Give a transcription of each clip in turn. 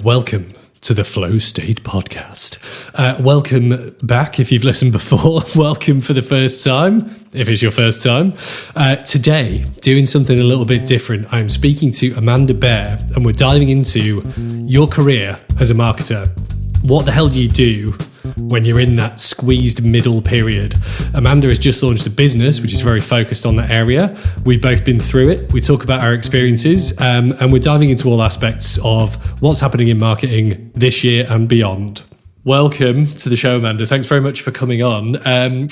Welcome to the Flow State Podcast. Welcome back if you've listened before. Welcome for the first time, if it's your first time. Today, doing something a little bit different, I'm speaking to Amanda Behre, and we're diving into your career as a marketer. What the hell do you do when you're in that squeezed middle period? Amanda has just launched a business which is very focused on that area. We've both been through it. We talk about our experiences, and we're diving into all aspects of what's happening in marketing this year and beyond. Welcome to the show, Amanda. Thanks very much for coming on.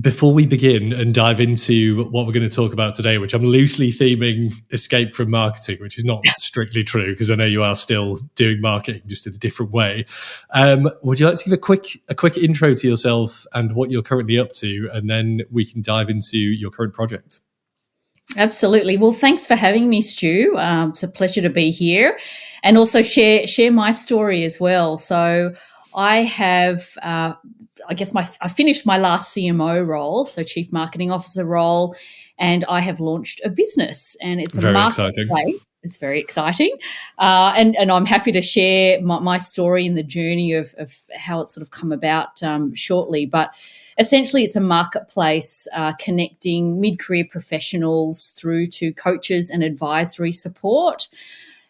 Before we begin and dive into what we're going to talk about today, which I'm loosely theming escape from marketing, which is not strictly true because I know you are still doing marketing just in a different way. Would you like to give a quick intro to yourself and what you're currently up to, and then we can dive into your current project? Absolutely. Well, thanks for having me, Stu. It's a pleasure to be here, and also share my story as well. So I have, I finished my last CMO role, so Chief Marketing Officer role, and I have launched a business, and it's a very marketplace. Exciting. It's very exciting, and I'm happy to share my story and the journey of how it's sort of come about shortly. But essentially, it's a marketplace connecting mid-career professionals through to coaches and advisory support.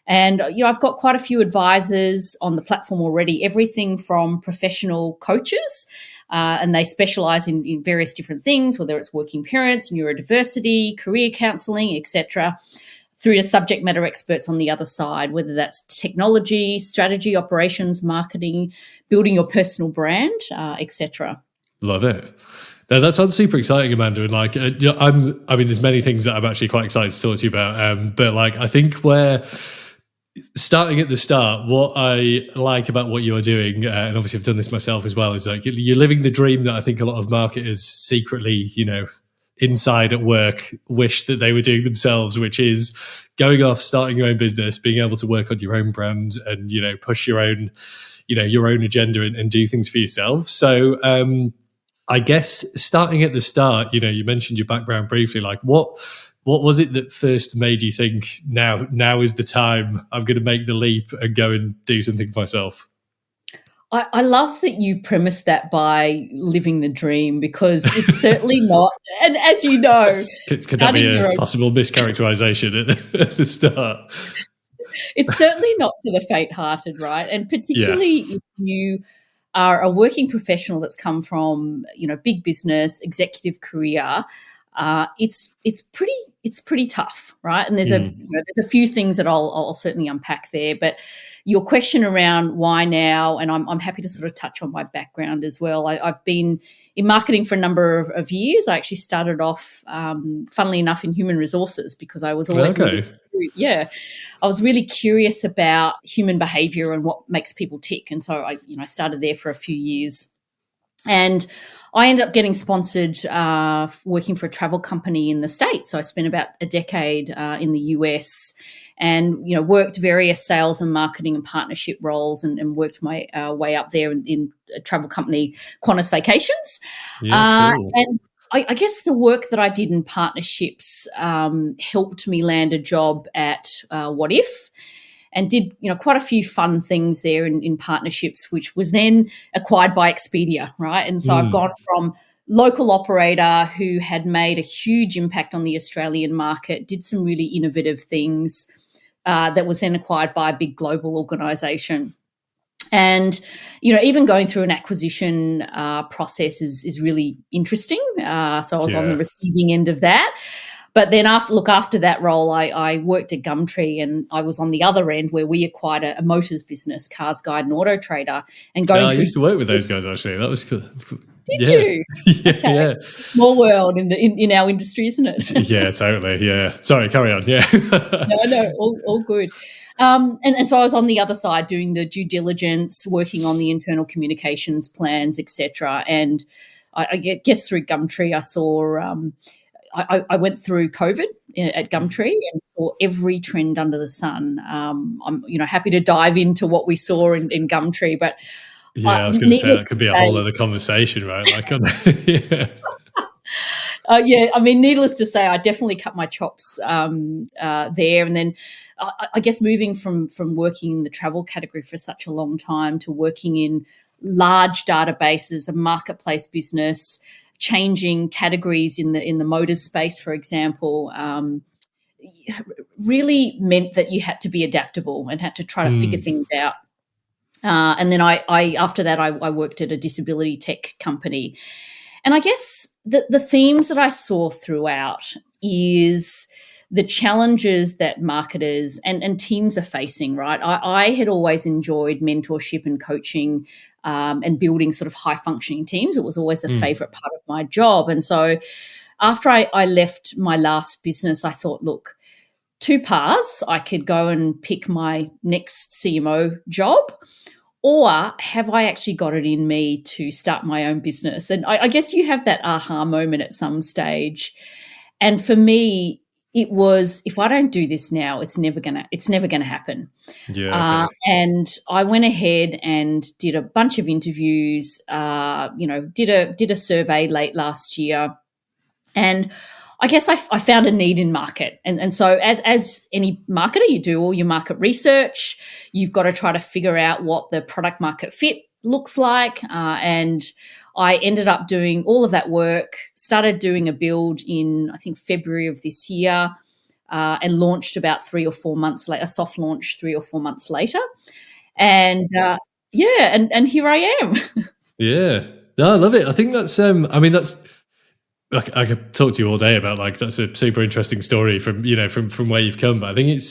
And, I've got quite a few advisors on the platform already, everything from professional coaches, and they specialise in various different things, whether it's working parents, neurodiversity, career counselling, etc., through to subject matter experts on the other side, whether that's technology, strategy, operations, marketing, building your personal brand, etc. Love it. No, that sounds super exciting, Amanda. And there's many things that I'm actually quite excited to talk to you about. But I think starting at the start, what I like about what you're doing, and obviously I've done this myself as well, is you're living the dream that I think a lot of marketers secretly, inside at work wish that they were doing themselves, which is going off, starting your own business, being able to work on your own brand and, push your own agenda and do things for yourself. So I guess starting at the start, you mentioned your background briefly, what was it that first made you think now is the time I'm going to make the leap and go and do something for myself? I love that you premise that by living the dream, because it's certainly not. And as you know, could that be a possible mischaracterization at the start? It's certainly not for the faint-hearted, right? And particularly if you are a working professional that's come from, big business, executive career, it's pretty tough, right? And there's a few things that I'll certainly unpack there. But your question around why now, and I'm happy to sort of touch on my background as well. I've been in marketing for a number of years. I actually started off, funnily enough, in human resources, because I was always I was really curious about human behaviour and what makes people tick. And so I started there for a few years. And I ended up getting sponsored working for a travel company in the States. So I spent about a decade in the US and, worked various sales and marketing and partnership roles and worked my way up there in a travel company, Qantas Vacations. Yeah, cool. And I guess the work that I did in partnerships helped me land a job at What If, and did quite a few fun things there in partnerships, which was then acquired by Expedia, right? And so I've gone from local operator who had made a huge impact on the Australian market, did some really innovative things, that was then acquired by a big global organisation. And, even going through an acquisition process is really interesting. So I was on the receiving end of that. But then after that role, I worked at Gumtree, and I was on the other end where we acquired a motors business, Cars Guide and Auto Trader. And I used to work with those guys, actually. That was cool. Did you? Yeah. Small world in our industry, isn't it? Yeah, totally. Yeah. Sorry, carry on. Yeah. No, all good. And so I was on the other side doing the due diligence, working on the internal communications plans, etc. And I guess through Gumtree, I saw. I went through COVID at Gumtree and saw every trend under the sun. I'm happy to dive into what we saw in Gumtree, but I was going to say that could be a whole other conversation, right? Yeah, I mean, needless to say, I definitely cut my chops there. And then I guess moving from working in the travel category for such a long time to working in large databases, a marketplace business, changing categories in the motors space, for example, really meant that you had to be adaptable and had to try to figure things out. And then I after that, I worked at a disability tech company. And I guess the themes that I saw throughout is the challenges that marketers and teams are facing, right? I had always enjoyed mentorship and coaching and building sort of high-functioning teams. It was always the favorite part of my job. And so after I left my last business, I thought, look, two paths. I could go and pick my next CMO job, or have I actually got it in me to start my own business? And I guess you have that aha moment at some stage. And for me, it was, if I don't do this now, it's never gonna happen. Yeah. Okay. And I went ahead and did a bunch of interviews. Did a survey late last year, and I guess I found a need in market. And so as any marketer, you do all your market research. You've got to try to figure out what the product market fit looks like. And I ended up doing all of that work, started doing a build in, I think, February of this year, and launched about 3 or 4 months later, a soft launch 3 or 4 months later. And and here I am. Yeah. No, I love it. I think that's, that's, I could talk to you all day about, like, that's a super interesting story from where you've come. But I think it's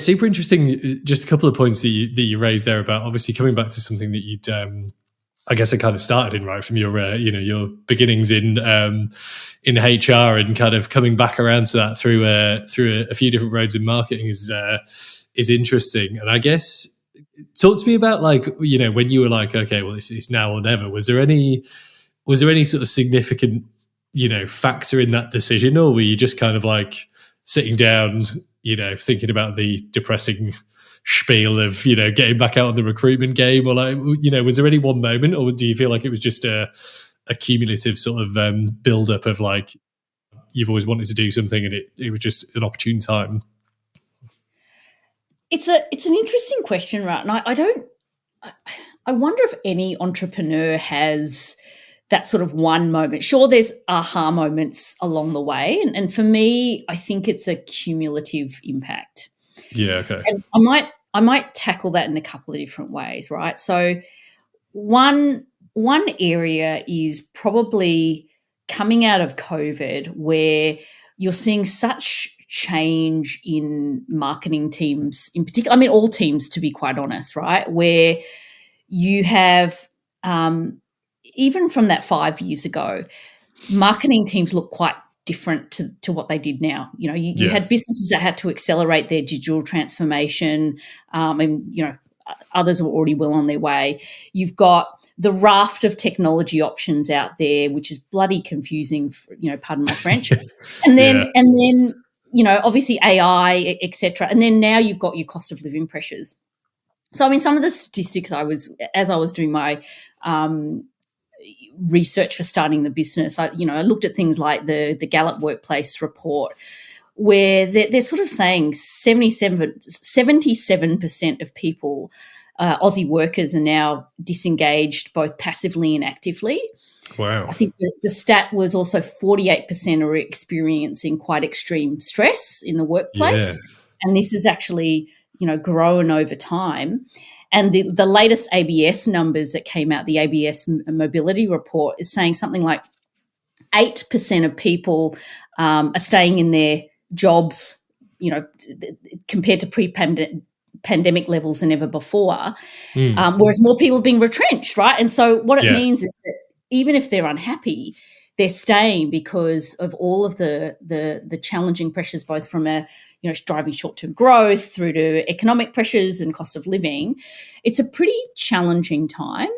super interesting. Just a couple of points that you raised there about obviously coming back to something that you'd I guess I kind of started in, right, from your your beginnings in HR, and kind of coming back around to that through a few different roads in marketing is interesting. And I guess talk to me about, like, when you were like, okay, well, it's now or never. Was there any sort of significant, factor in that decision, or were you just kind of like sitting down, thinking about the depressing spiel of, getting back out on the recruitment game, or, like, was there any one moment, or do you feel like it was just a cumulative sort of build up of, like, you've always wanted to do something and it was just an opportune time? It's an interesting question, right? And I wonder if any entrepreneur has that sort of one moment. Sure, there's aha moments along the way. And for me, I think it's a cumulative impact. Yeah, okay. And I might tackle that in a couple of different ways, right? So one area is probably coming out of COVID, where you're seeing such change in marketing teams in particular. I mean, all teams, to be quite honest, right? Where you have, even from that 5 years ago, marketing teams look quite different to what they did now. You had businesses that had to accelerate their digital transformation, and others were already well on their way. You've got the raft of technology options out there, which is bloody confusing, pardon my French. And then obviously AI, etc. And then now you've got your cost of living pressures. So, I mean, some of the statistics as I was doing my research for starting the business, I looked at things like the Gallup Workplace report, where they're sort of saying 77% of people, Aussie workers, are now disengaged both passively and actively. Wow. I think the stat was also 48% are experiencing quite extreme stress in the workplace. Yeah. And this is actually, grown over time. And the latest ABS numbers that came out, the ABS mobility report, is saying something like 8% of people are staying in their jobs, compared to pre-pandemic levels than ever before, whereas more people are being retrenched, right? And so what it means is that even if they're unhappy, they're staying because of all of the challenging pressures, both from driving short-term growth through to economic pressures and cost of living. It's a pretty challenging time.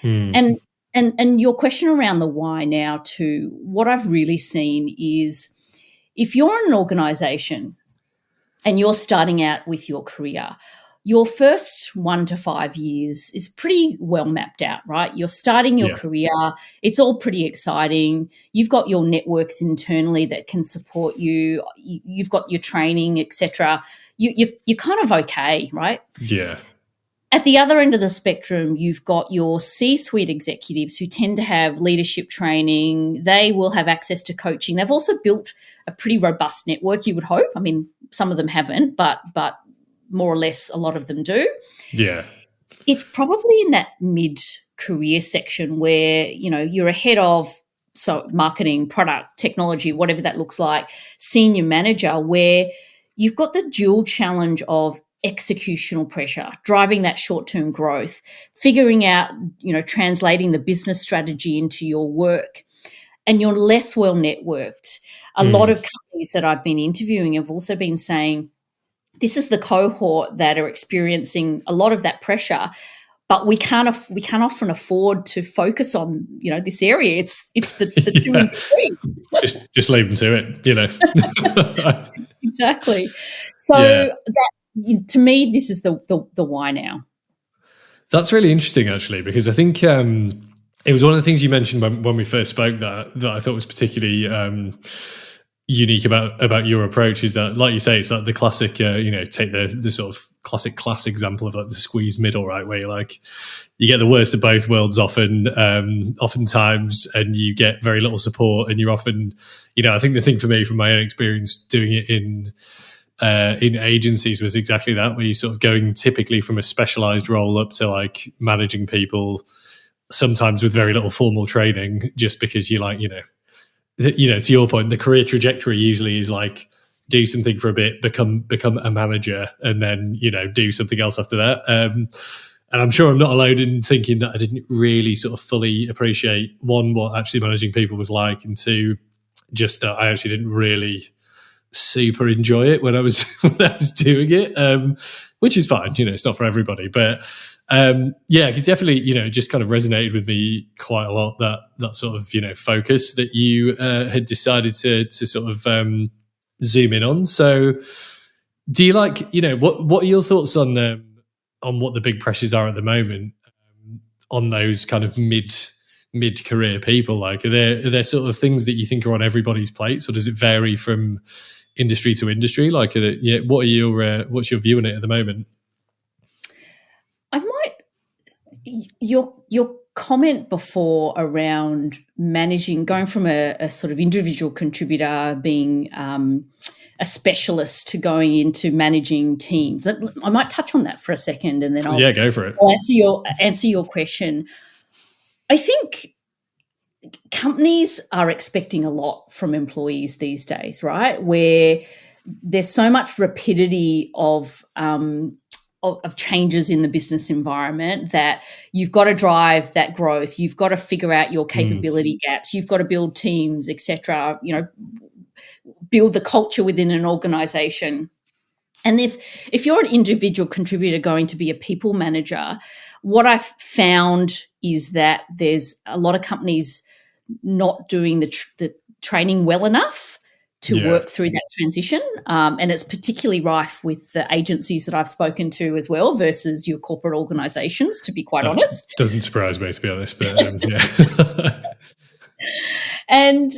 And your question around the why now too, what I've really seen is, if you're in an organization and you're starting out with your career, your first 1 to 5 years is pretty well mapped out, right? You're starting your career. It's all pretty exciting. You've got your networks internally that can support you. You've got your training, etc. You're kind of okay, right? Yeah. At the other end of the spectrum, you've got your C-suite executives who tend to have leadership training. They will have access to coaching. They've also built a pretty robust network, you would hope. I mean, some of them haven't, but more or less a lot of them do. Yeah. It's probably in that mid-career section where, you're ahead of marketing, product, technology, whatever that looks like, senior manager, where you've got the dual challenge of executional pressure, driving that short-term growth, figuring out, translating the business strategy into your work, and you're less well networked. A lot of companies that I've been interviewing have also been saying, this is the cohort that are experiencing a lot of that pressure, but we can't often afford to focus on this area. It's the 2 and 3. Just leave them to it, Exactly. So that, to me, this is the why now. That's really interesting, actually, because I think it was one of the things you mentioned when we first spoke that I thought was particularly unique about your approach is that, like you say, it's like the classic, take the sort of class example of like the squeezed middle, right? Where you get the worst of both worlds oftentimes, and you get very little support, and you're often, I think the thing for me from my own experience doing it in agencies was exactly that, where you're sort of going typically from a specialized role up to like managing people, sometimes with very little formal training, just because you like, to your point, the career trajectory usually is like do something for a bit, become a manager, and then do something else after that. And I'm sure I'm not alone in thinking that I didn't really sort of fully appreciate, one, what actually managing people was like, and two, just that I actually didn't really super enjoy it when I was doing it, which is fine. It's not for everybody, but it definitely just kind of resonated with me quite a lot, that sort of focus that you had decided to sort of zoom in on. So do you like what are your thoughts on what the big pressures are at the moment on those kind of mid-career people? Like, are there sort of things that you think are on everybody's plates, or does it vary from industry to industry? Like, what's your view on it at the moment? Your comment before around managing, going from a sort of individual contributor being a specialist to going into managing teams. I might touch on that for a second, and then I'll go for it. I'll answer your question. I think companies are expecting a lot from employees these days, right? Where there's so much rapidity of changes in the business environment that you've got to drive that growth. You've got to figure out your capability gaps. You've got to build teams, etc. Build the culture within an organization. And if you're an individual contributor going to be a people manager, what I've found is that there's a lot of companies not doing the training well enough to work through that transition. And it's particularly rife with the agencies that I've spoken to as well versus your corporate organizations, to be quite honest. Doesn't surprise me, to be honest, but yeah. And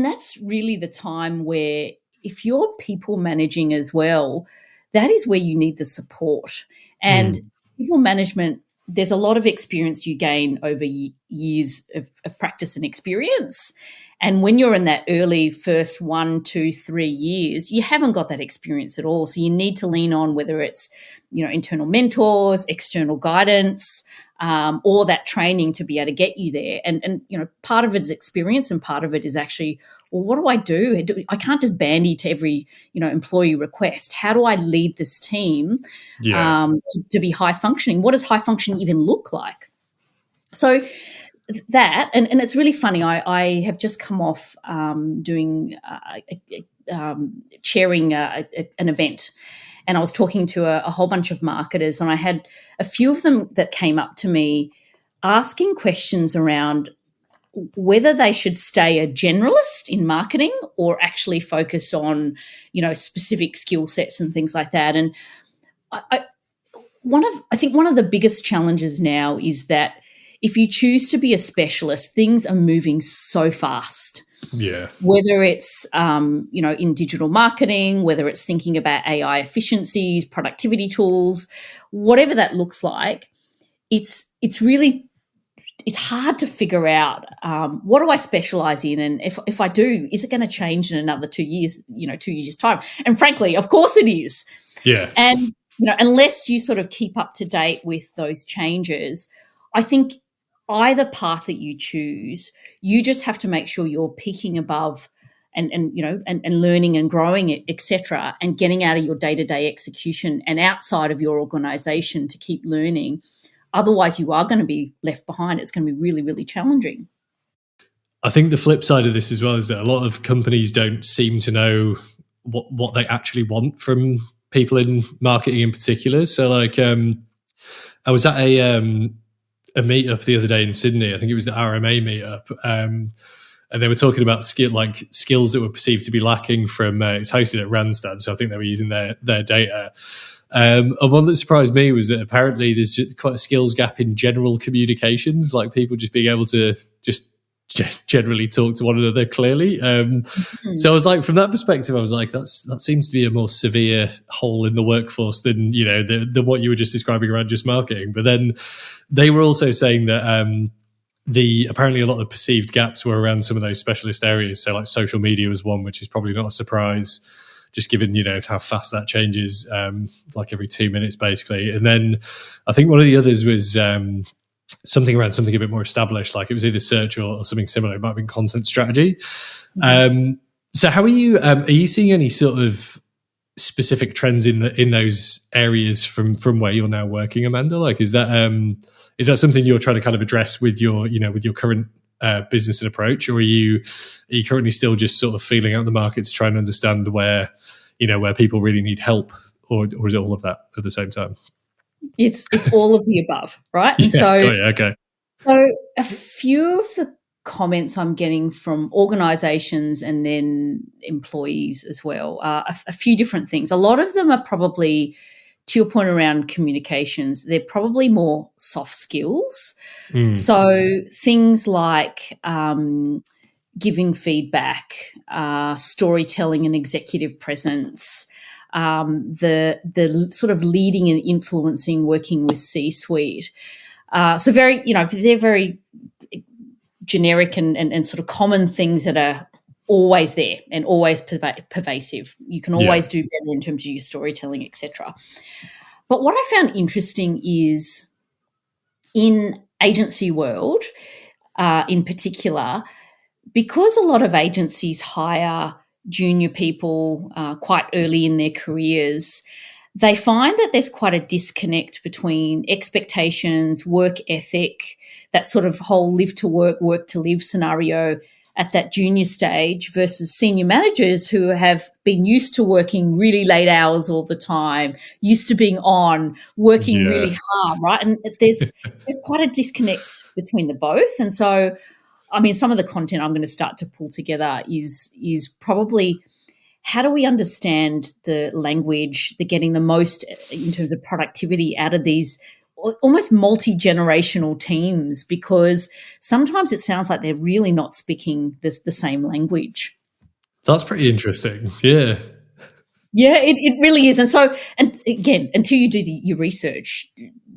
that's really the time where, if you're people managing as well, that is where you need the support. And people management, there's a lot of experience you gain over years of practice and experience. And when you're in that early first 1, 2, 3 years, you haven't got that experience at all. So you need to lean on whether it's, internal mentors, external guidance, or that training to be able to get you there. And part of it is experience, and part of it is actually, well, what do I do? I can't just bandy to every, employee request. How do I lead this team to be high functioning? What does high functioning even look like? So that, and it's really funny. I have just come off doing chairing an event, and I was talking to a whole bunch of marketers, and I had a few of them that came up to me asking questions around whether they should stay a generalist in marketing or actually focus on, specific skill sets and things like that. And I think one of the biggest challenges now is that if you choose to be a specialist, things are moving so fast. Yeah. Whether it's in digital marketing, whether it's thinking about AI efficiencies, productivity tools, whatever that looks like, it's hard to figure out what do I specialize in, and if I do, is it going to change in another 2 years? 2 years time, and frankly, of course it is. Yeah. And unless you sort of keep up to date with those changes, I think either path that you choose, you just have to make sure you're peaking above and learning and growing it, etc., and getting out of your day-to-day execution and outside of your organization to keep learning. Otherwise, you are going to be left behind. It's going to be really, really challenging. I think the flip side of this as well is that a lot of companies don't seem to know what they actually want from people in marketing in particular. So like I was at a meetup the other day in Sydney. I think it was the RMA meetup. And they were talking about skills that were perceived to be lacking from it's hosted at Randstad. So I think they were using their data. And one that surprised me was that apparently there's just quite a skills gap in general communications, like people just being able to just generally talk to one another clearly. So I was like, from that perspective, I was like, that seems to be a more severe hole in the workforce than than what you were just describing around just marketing. But then they were also saying that apparently a lot of the perceived gaps were around some of those specialist areas. So like social media was one, which is probably not a surprise, just given how fast that changes, like every 2 minutes basically. And then I think one of the others was something around something a bit more established, like it was either search or something similar. It might have been content strategy. So how are you seeing any sort of specific trends in those areas from where you're now working, Amanda? Like, is that something you're trying to kind of address with your current business and approach, or are you currently still just sort of feeling out the markets, trying to understand where people really need help, or is it all of that at the same time? It's all of the above, right? And okay. So a few of the comments I'm getting from organisations and then employees as well, a few different things. A lot of them are probably, to your point around communications, they're probably more soft skills. So things like giving feedback, storytelling and executive presence, the sort of leading and influencing, working with C-suite. So very, they're very generic and sort of common things that are always there and always pervasive. You can always do better in terms of your storytelling, etc. But what I found interesting is in agency world, in particular, because a lot of agencies hire junior people quite early in their careers, they find that there's quite a disconnect between expectations, work ethic, that sort of whole live to work to live scenario at that junior stage versus senior managers who have been used to working really late hours all the time, used to being on, working really hard, right? And there's quite a disconnect between the both. And so, I mean, some of the content I'm going to start to pull together is probably how do we understand the language, the getting the most in terms of productivity out of these almost multi-generational teams, because sometimes it sounds like they're really not speaking the same language. That's pretty interesting. Yeah. Yeah, it really is. And so, and again, until you do your research,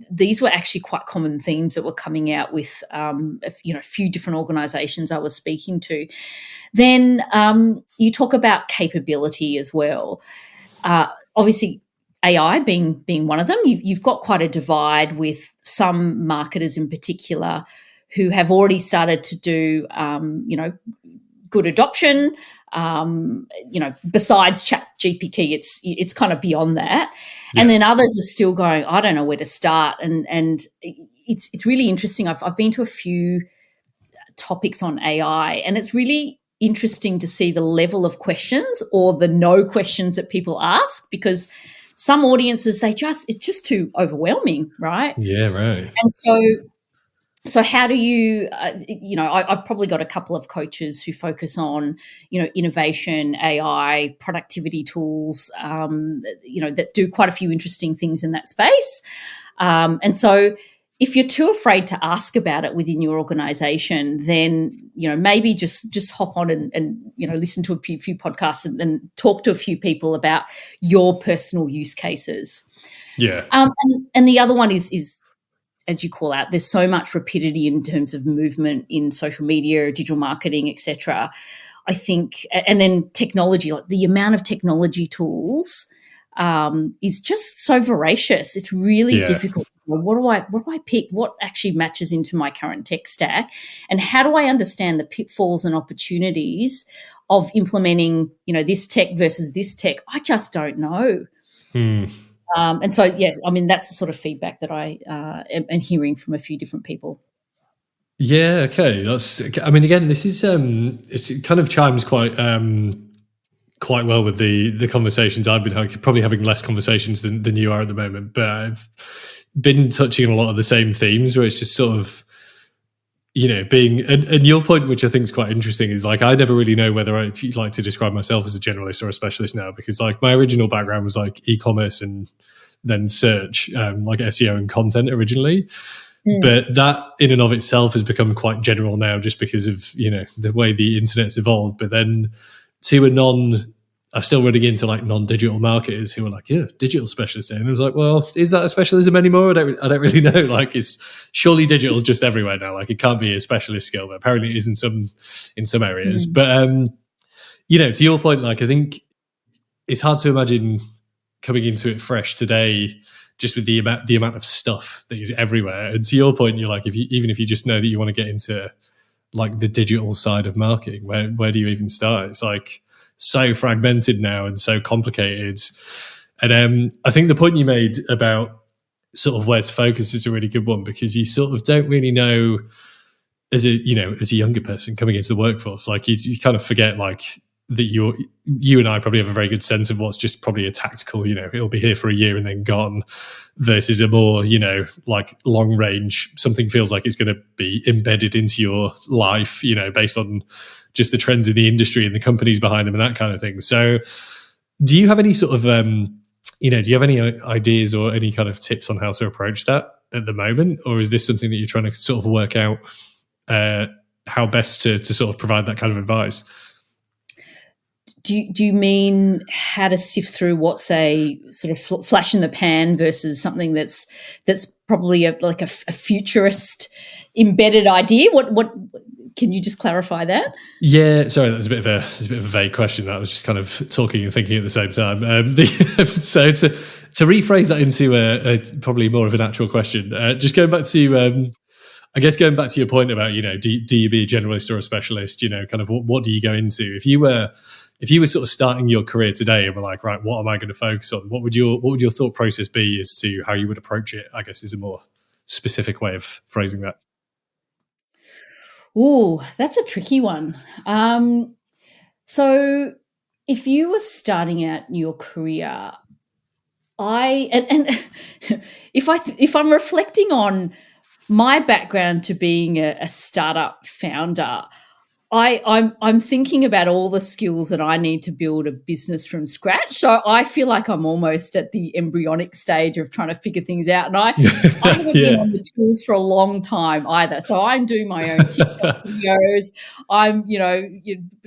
these were actually quite common themes that were coming out with, a few different organisations I was speaking to. Then you talk about capability as well. Obviously, AI being one of them, you've got quite a divide with some marketers in particular who have already started to do, good adoption. Besides Chat GPT, it's kind of beyond that. Yeah. And then others are still going, I don't know where to start. And it's really interesting. I've been to a few topics on AI, and it's really interesting to see the level of questions or the no questions that people ask, because some audiences, it's just too overwhelming, right? Yeah, right. And so So how do you, I've probably got a couple of coaches who focus on, innovation, AI, productivity tools, that do quite a few interesting things in that space. And so if you're too afraid to ask about it within your organization, then, maybe just hop on and listen to a few podcasts and talk to a few people about your personal use cases. Yeah. And the other one is, as you call out, there's so much rapidity in terms of movement in social media, digital marketing, etc. I think, and then technology, like the amount of technology tools is just so voracious. It's really difficult to know, what do I pick? What actually matches into my current tech stack? And how do I understand the pitfalls and opportunities of implementing, this tech versus this tech? I just don't know. And so, that's the sort of feedback that I am hearing from a few different people. Yeah. Okay. Again, this is it kind of chimes quite well with the conversations I've been having. Probably having less conversations than you are at the moment, but I've been touching on a lot of the same themes where it's just sort of, being, and your point, which I think is quite interesting, is like, I never really know whether I like to describe myself as a generalist or a specialist now, because like my original background was like e-commerce and then search, like SEO and content originally. But that in and of itself has become quite general now, just because of, the way the internet's evolved. But then I'm still running into like non-digital marketers who are like, yeah, digital specialists. And I was like, well, is that a specialism anymore? I don't really know. Like, surely digital is just everywhere now. Like, it can't be a specialist skill, but apparently it is in some areas. But to your point, like, I think it's hard to imagine coming into it fresh today, just with the amount of stuff that is everywhere. And to your point, you're like, even if you just know that you want to get into like the digital side of marketing, where do you even start? It's like so fragmented now and so complicated. And I think the point you made about sort of where to focus is a really good one, because you sort of don't really know as a younger person coming into the workforce, like you kind of forget like that you and I probably have a very good sense of what's just probably a tactical, it'll be here for a year and then gone, versus a more, like long range, something feels like it's going to be embedded into your life, based on just the trends in the industry and the companies behind them and that kind of thing. So do you have any sort of, do you have any ideas or any kind of tips on how to approach that at the moment? Or is this something that you're trying to sort of work out how best to sort of provide that kind of advice? Do you mean how to sift through what's a sort of flash in the pan versus something that's probably a futurist embedded idea? What can you just clarify that? Yeah, sorry, that's a bit of a vague question. I was just kind of talking and thinking at the same time. So to rephrase that into a probably more of an actual question, just going back to I guess going back to your point about, do you be a generalist or a specialist? Kind of what do you go into? If you were sort of starting your career today and were like, right, what am I going to focus on? What would your thought process be as to how you would approach it? I guess is a more specific way of phrasing that. Ooh, that's a tricky one. So if you were starting out your career, if I'm reflecting on my background to being a startup founder, I'm thinking about all the skills that I need to build a business from scratch. So I feel like I'm almost at the embryonic stage of trying to figure things out. And I haven't been on the tools for a long time either. So I'm doing my own TikTok videos. I'm,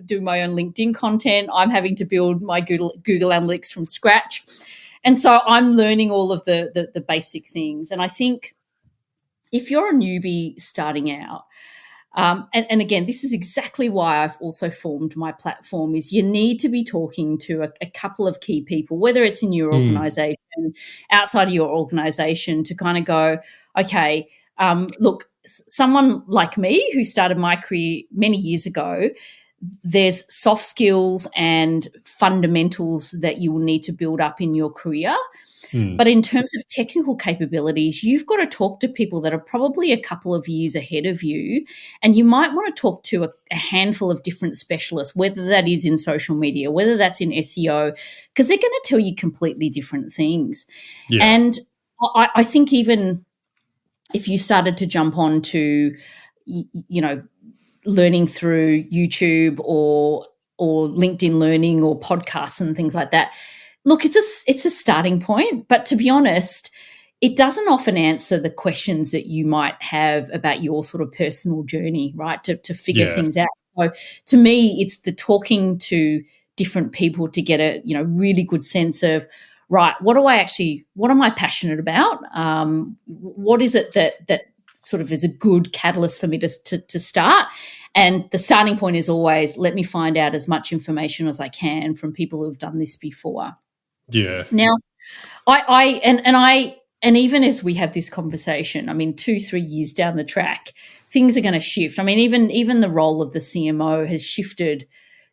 doing my own LinkedIn content. I'm having to build my Google Analytics from scratch. And so I'm learning all of the basic things. And I think if you're a newbie starting out, and again, this is exactly why I've also formed my platform, is you need to be talking to a couple of key people, whether it's in your organization, outside of your organization, to kind of go, okay, look, someone like me who started my career many years ago, there's soft skills and fundamentals that you will need to build up in your career. But in terms of technical capabilities, you've got to talk to people that are probably a couple of years ahead of you, and you might want to talk to a handful of different specialists, whether that is in social media, whether that's in SEO, because they're going to tell you completely different things. Yeah. And I think even if you started to jump on to, learning through YouTube or LinkedIn Learning or podcasts and things like that, look, it's a starting point. But to be honest, it doesn't often answer the questions that you might have about your sort of personal journey, right? To figure things out. So to me, it's the talking to different people to get a really good sense of, right, what am I passionate about? What is it that sort of is a good catalyst for me to start? And the starting point is always, let me find out as much information as I can from people who've done this before. Yeah. Now, and even as we have this conversation, 2-3 years down the track, things are going to shift. Even the role of the CMO has shifted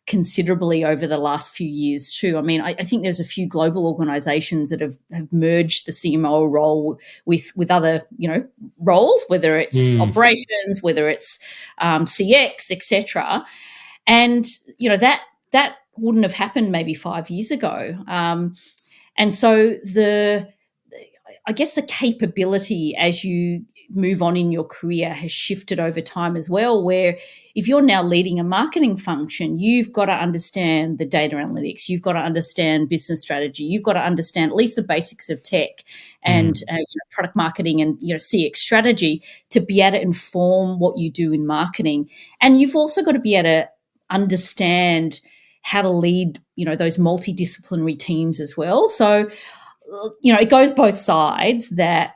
considerably over the last few years too. I think there's a few global organizations that have merged the CMO role with other, roles, whether it's operations, whether it's CX, etc. And, that wouldn't have happened maybe 5 years ago. And so I guess the capability as you move on in your career has shifted over time as well, where if you're now leading a marketing function, you've got to understand the data analytics, you've got to understand business strategy, you've got to understand at least the basics of tech and product marketing and CX strategy to be able to inform what you do in marketing. And you've also got to be able to understand how to lead, those multidisciplinary teams as well. So, it goes both sides, that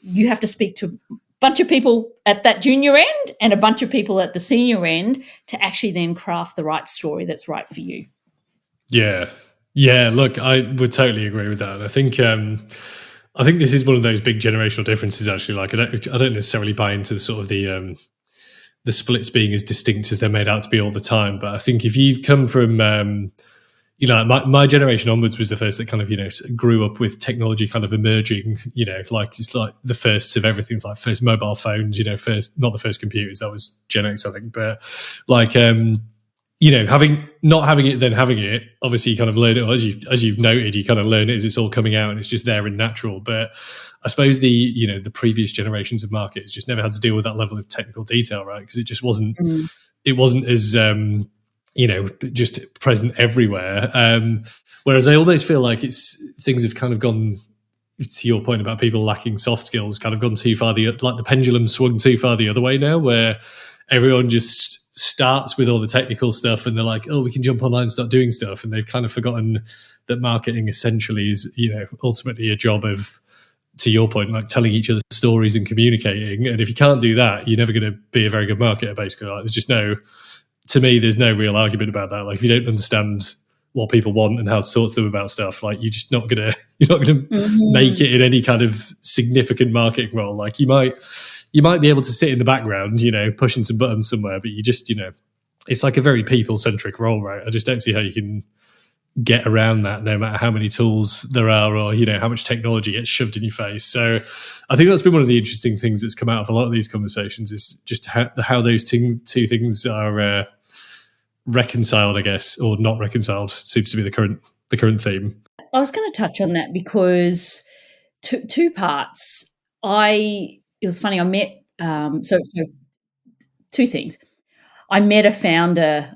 you have to speak to a bunch of people at that junior end and a bunch of people at the senior end to actually then craft the right story that's right for you. Yeah. Look, I would totally agree with that. I think this is one of those big generational differences. Actually, like I don't necessarily buy into the sort of the splits being as distinct as they're made out to be all the time. But I think if you've come from my generation onwards was the first that kind of, grew up with technology kind of emerging, like it's like the first of everything. It's like first mobile phones, first, not the first computers, that was Gen X, I think. But like, not having it, then having it, obviously you kind of learn it, as you've noted, you kind of learn it as it's all coming out and it's just there and natural. But I suppose the previous generations of markets just never had to deal with that level of technical detail, right? Because it just wasn't, it wasn't as, just present everywhere. Whereas I almost feel like things have kind of gone, to your point about people lacking soft skills, kind of gone too far, like the pendulum swung too far the other way now, where everyone just starts with all the technical stuff and they're like, oh, we can jump online and start doing stuff. And they've kind of forgotten that marketing essentially is, ultimately a job of, to your point, like telling each other stories and communicating. And if you can't do that, you're never going to be a very good marketer, basically. Like, to me, there's no real argument about that. Like, if you don't understand what people want and how to talk to them about stuff, like you're not gonna make it in any kind of significant marketing role. Like you might be able to sit in the background, pushing some buttons somewhere, but you just, it's like a very people-centric role, right? I just don't see how you can get around that, no matter how many tools there are or, how much technology gets shoved in your face. So I think that's been one of the interesting things that's come out of a lot of these conversations, is just how those two things are reconciled, I guess, or not reconciled, seems to be the current theme. I was going to touch on that because two parts. It was funny, I met, so two things. I met a founder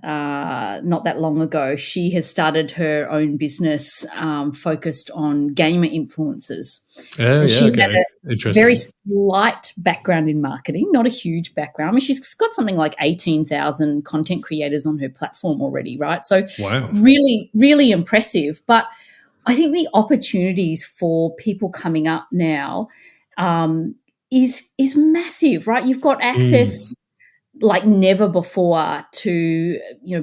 not that long ago. She has started her own business focused on gamer influencers. Oh, she okay. had a very slight background in marketing, not a huge background. She's got something like 18,000 content creators on her platform already, right? So wow. Really, really impressive. But I think the opportunities for people coming up now is massive, right? You've got access like never before to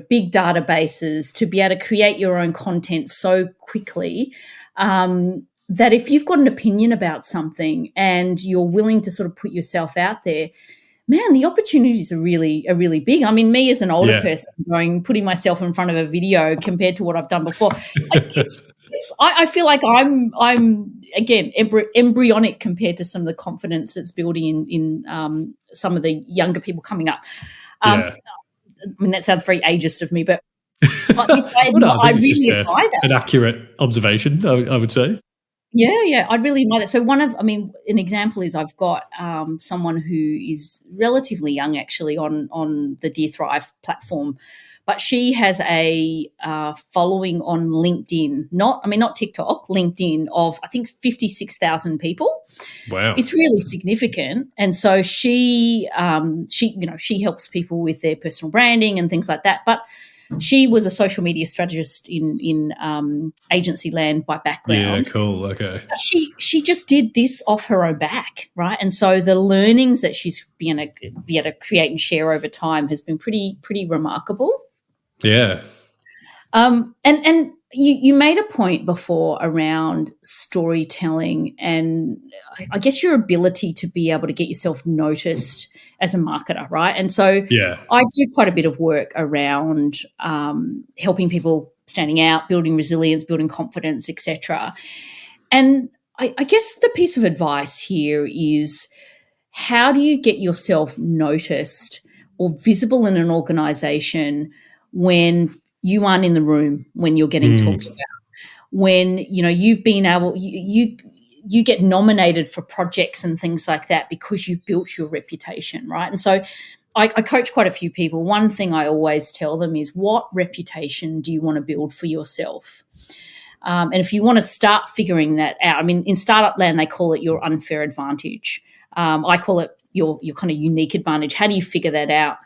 big databases, to be able to create your own content so quickly that if you've got an opinion about something and you're willing to sort of put yourself out there, man, the opportunities are really big. Me as an older person putting myself in front of a video compared to what I've done before, I feel like I'm again embryonic compared to some of the confidence that's building in some of the younger people coming up. That sounds very ageist of me, but I really admire that. An accurate observation, I would say. Yeah. I'd really admire that. So an example is I've got someone who is relatively young actually on the Dear Thrive platform, but she has a following on LinkedIn, not TikTok, LinkedIn of I think 56,000 people. Wow. It's really significant, and so she helps people with their personal branding and things like that, but. She was a social media strategist in agency land by background. Yeah, cool. Okay. She just did this off her own back, right? And so the learnings that she's been able to create and share over time has been pretty remarkable. Yeah. And you made a point before around storytelling and I guess your ability to be able to get yourself noticed as a marketer, right? And so Yeah. I do quite a bit of work around helping people standing out, building resilience, building confidence, etc. And I guess the piece of advice here is how do you get yourself noticed or visible in an organization when you aren't in the room, when you're getting talked about, when you've been able you get nominated for projects and things like that because you've built your reputation, right? And so I coach quite a few people. One thing I always tell them is, what reputation do you want to build for yourself? And if you want to start figuring that out, I mean, in startup land, they call it your unfair advantage. I call it your kind of unique advantage. How do you figure that out?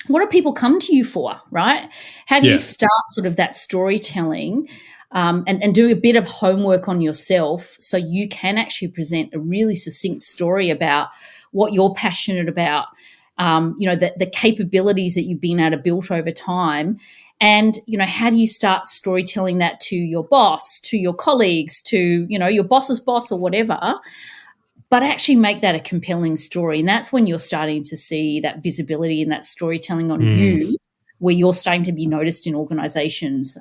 What do people come to you for, right? How do you start sort of that storytelling and do a bit of homework on yourself so you can actually present a really succinct story about what you're passionate about, the capabilities that you've been able to build over time. And, how do you start storytelling that to your boss, to your colleagues, to, your boss's boss or whatever, but actually make that a compelling story. And that's when you're starting to see that visibility and that storytelling on you, where you're starting to be noticed in organizations.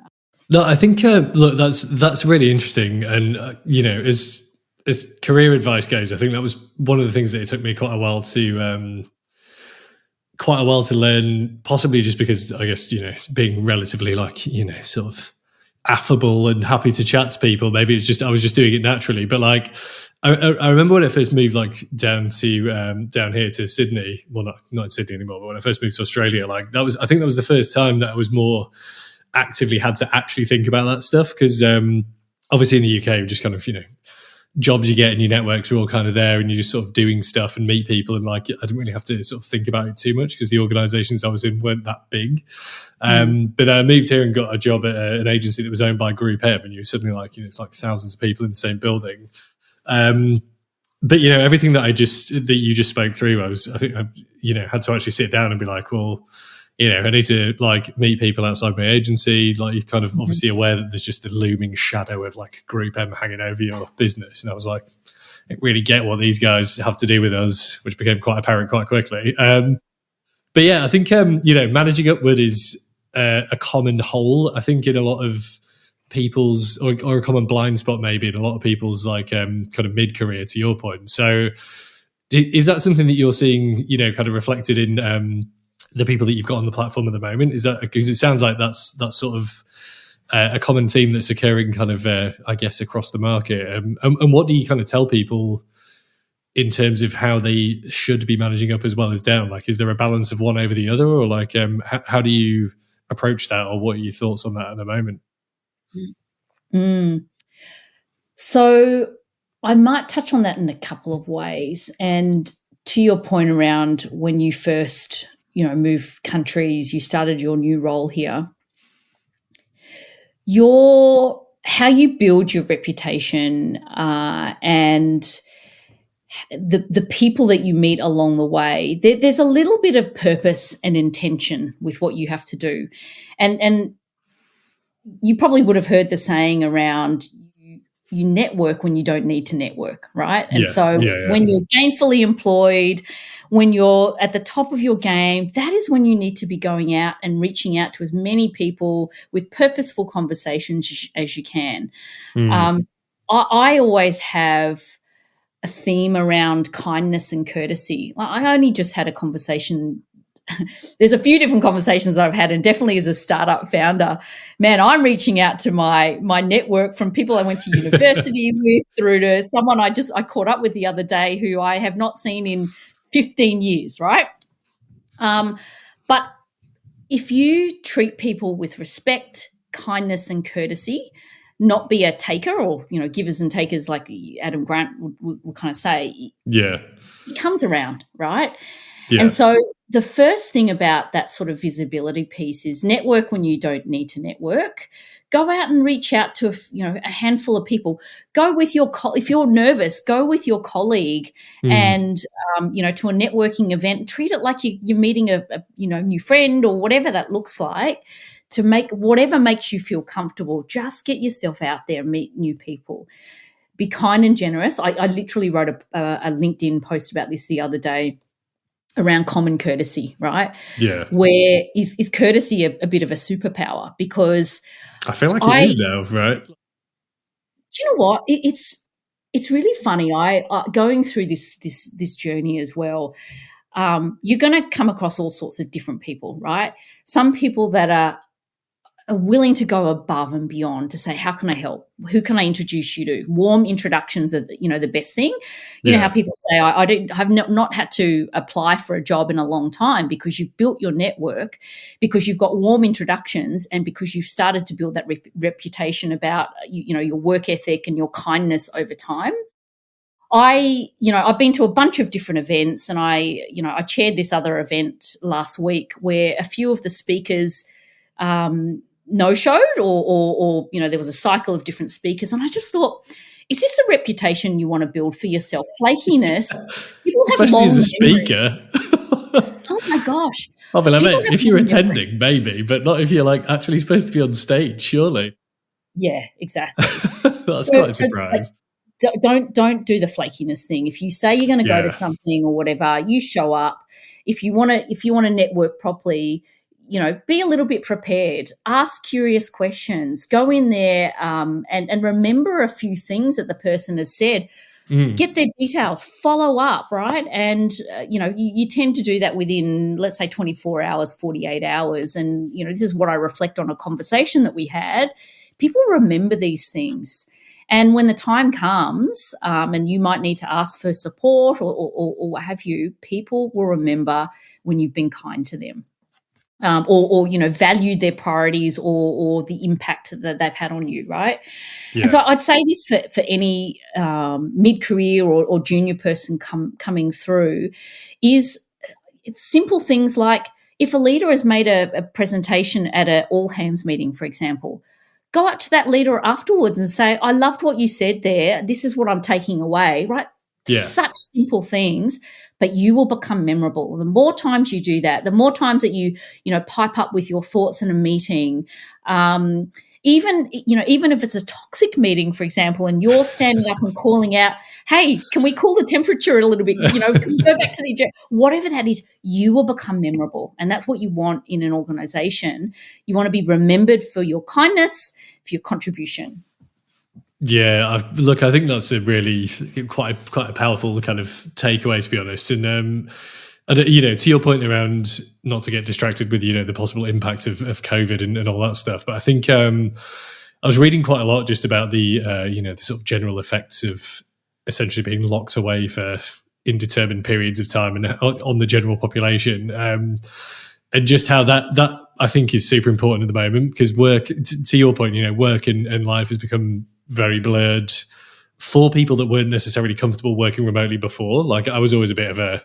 No, I think look, that's really interesting, and as career advice goes, I think that was one of the things that it took me quite a while to learn. Possibly just because I guess being relatively sort of affable and happy to chat to people. Maybe it's just I was just doing it naturally, but I remember when I first moved down here to Sydney. Well, not in Sydney anymore, but when I first moved to Australia, I think that was the first time that I was more actively had to actually think about that stuff, because obviously in the UK, just kind of jobs you get and your networks are all kind of there, and you're just sort of doing stuff and meet people, and I didn't really have to sort of think about it too much because the organisations I was in weren't that big. But I moved here and got a job at an agency that was owned by Group M, and you're suddenly it's like thousands of people in the same building. But everything that you just spoke through, I think I had to actually sit down and be like, well, I need to meet people outside my agency. You're kind of obviously aware that there's just the looming shadow of Group M hanging over your business. And I was like, I don't really get what these guys have to do with us, which became quite apparent quite quickly. But yeah, I think managing upward is a common hole. I think in a lot of people's or a common blind spot maybe in a lot of people's kind of mid-career, to your point. So is that something that you're seeing kind of reflected in the people that you've got on the platform at the moment? Is that because it sounds like that's sort of a common theme that's occurring kind of I guess across the market, and what do you kind of tell people in terms of how they should be managing up as well as down? Is there a balance of one over the other, or how do you approach that, or what are your thoughts on that at the moment? So I might touch on that in a couple of ways. And to your point around when you first, move countries, you started your new role here, how you build your reputation and the people that you meet along the way, there's a little bit of purpose and intention with what you have to do. And you probably would have heard the saying around you network when you don't need to network, right? And when you're gainfully employed, when you're at the top of your game, that is when you need to be going out and reaching out to as many people with purposeful conversations as you can. I always have a theme around kindness and courtesy. I only just had a conversation there's a few different conversations that I've had, and definitely as a startup founder, man, I'm reaching out to my network from people I went to university with through to someone I caught up with the other day who I have not seen in 15 years, right? But if you treat people with respect, kindness, and courtesy, not be a taker or, givers and takers like Adam Grant would kind of say, yeah, it comes around, right? Yeah. And so the first thing about that sort of visibility piece is network when you don't need to network. Go out and reach out to a handful of people. Go with your if you're nervous, go with your colleague and to a networking event. Treat it like you're meeting a new friend or whatever that looks like. To make whatever makes you feel comfortable, just get yourself out there and meet new people. Be kind and generous. I literally wrote a LinkedIn post about this the other day around common courtesy, right? Yeah. Where is courtesy a bit of a superpower? Because I feel like it is now, right? Do you know what? It's really funny. Going through this journey as well. You're going to come across all sorts of different people, right? Some people that are willing to go above and beyond to say, how can I help? Who can I introduce you to? Warm introductions are, the best thing. You know how people say, have not had to apply for a job in a long time because you've built your network, because you've got warm introductions, and because you've started to build that reputation about, your work ethic and your kindness over time. I've been to a bunch of different events, and I chaired this other event last week where a few of the speakers no-showed or there was a cycle of different speakers, and I just thought, is this a reputation you want to build for yourself? Flakiness. People especially as a speaker. Oh my gosh. I mean, if you're attending, maybe, but not if you're actually supposed to be on stage, surely. Yeah, exactly. That's quite a surprise. Don't do the flakiness thing. If you say you're going to go to something or whatever, you show up. If you want to network properly, be a little bit prepared. Ask curious questions. Go in there and remember a few things that the person has said. Get their details. Follow up, right? And you tend to do that within, let's say, 24 hours, 48 hours. And this is what I reflect on a conversation that we had. People remember these things. And when the time comes and you might need to ask for support or what have you, people will remember when you've been kind to them or valued their priorities or the impact that they've had on you, right? Yeah. And so I'd say this for any mid-career or junior person coming through is it's simple things like if a leader has made a presentation at an all-hands meeting, for example, go up to that leader afterwards and say, I loved what you said there. This is what I'm taking away, right? Yeah. Such simple things, but you will become memorable. The more times you do that, the more times that you pipe up with your thoughts in a meeting, even if it's a toxic meeting, for example, and you're standing up and calling out, hey, can we cool the temperature a little bit? Can we go back to the agenda? Whatever that is, you will become memorable. And that's what you want in an organization. You want to be remembered for your kindness, for your contribution. Yeah, I think that's a really quite a powerful kind of takeaway, to be honest. And to your point around not to get distracted with the possible impact of COVID and all that stuff. But I think I was reading quite a lot just about the the sort of general effects of essentially being locked away for indeterminate periods of time and on the general population, and just how that I think is super important at the moment because work, to your point, work and life has become very blurred for people that weren't necessarily comfortable working remotely before. Like I was always a bit of a,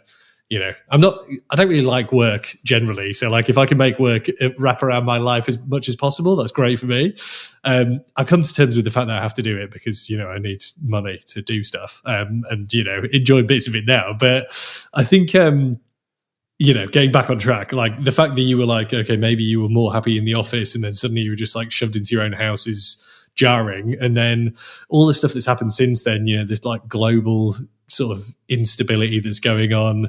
I don't really like work generally. So if I can make work wrap around my life as much as possible, that's great for me. I've come to terms with the fact that I have to do it because, I need money to do stuff and enjoy bits of it now. But I think, getting back on track, the fact that you were okay, maybe you were more happy in the office and then suddenly you were just shoved into your own house is jarring. And then all the stuff that's happened since then, this global sort of instability that's going on,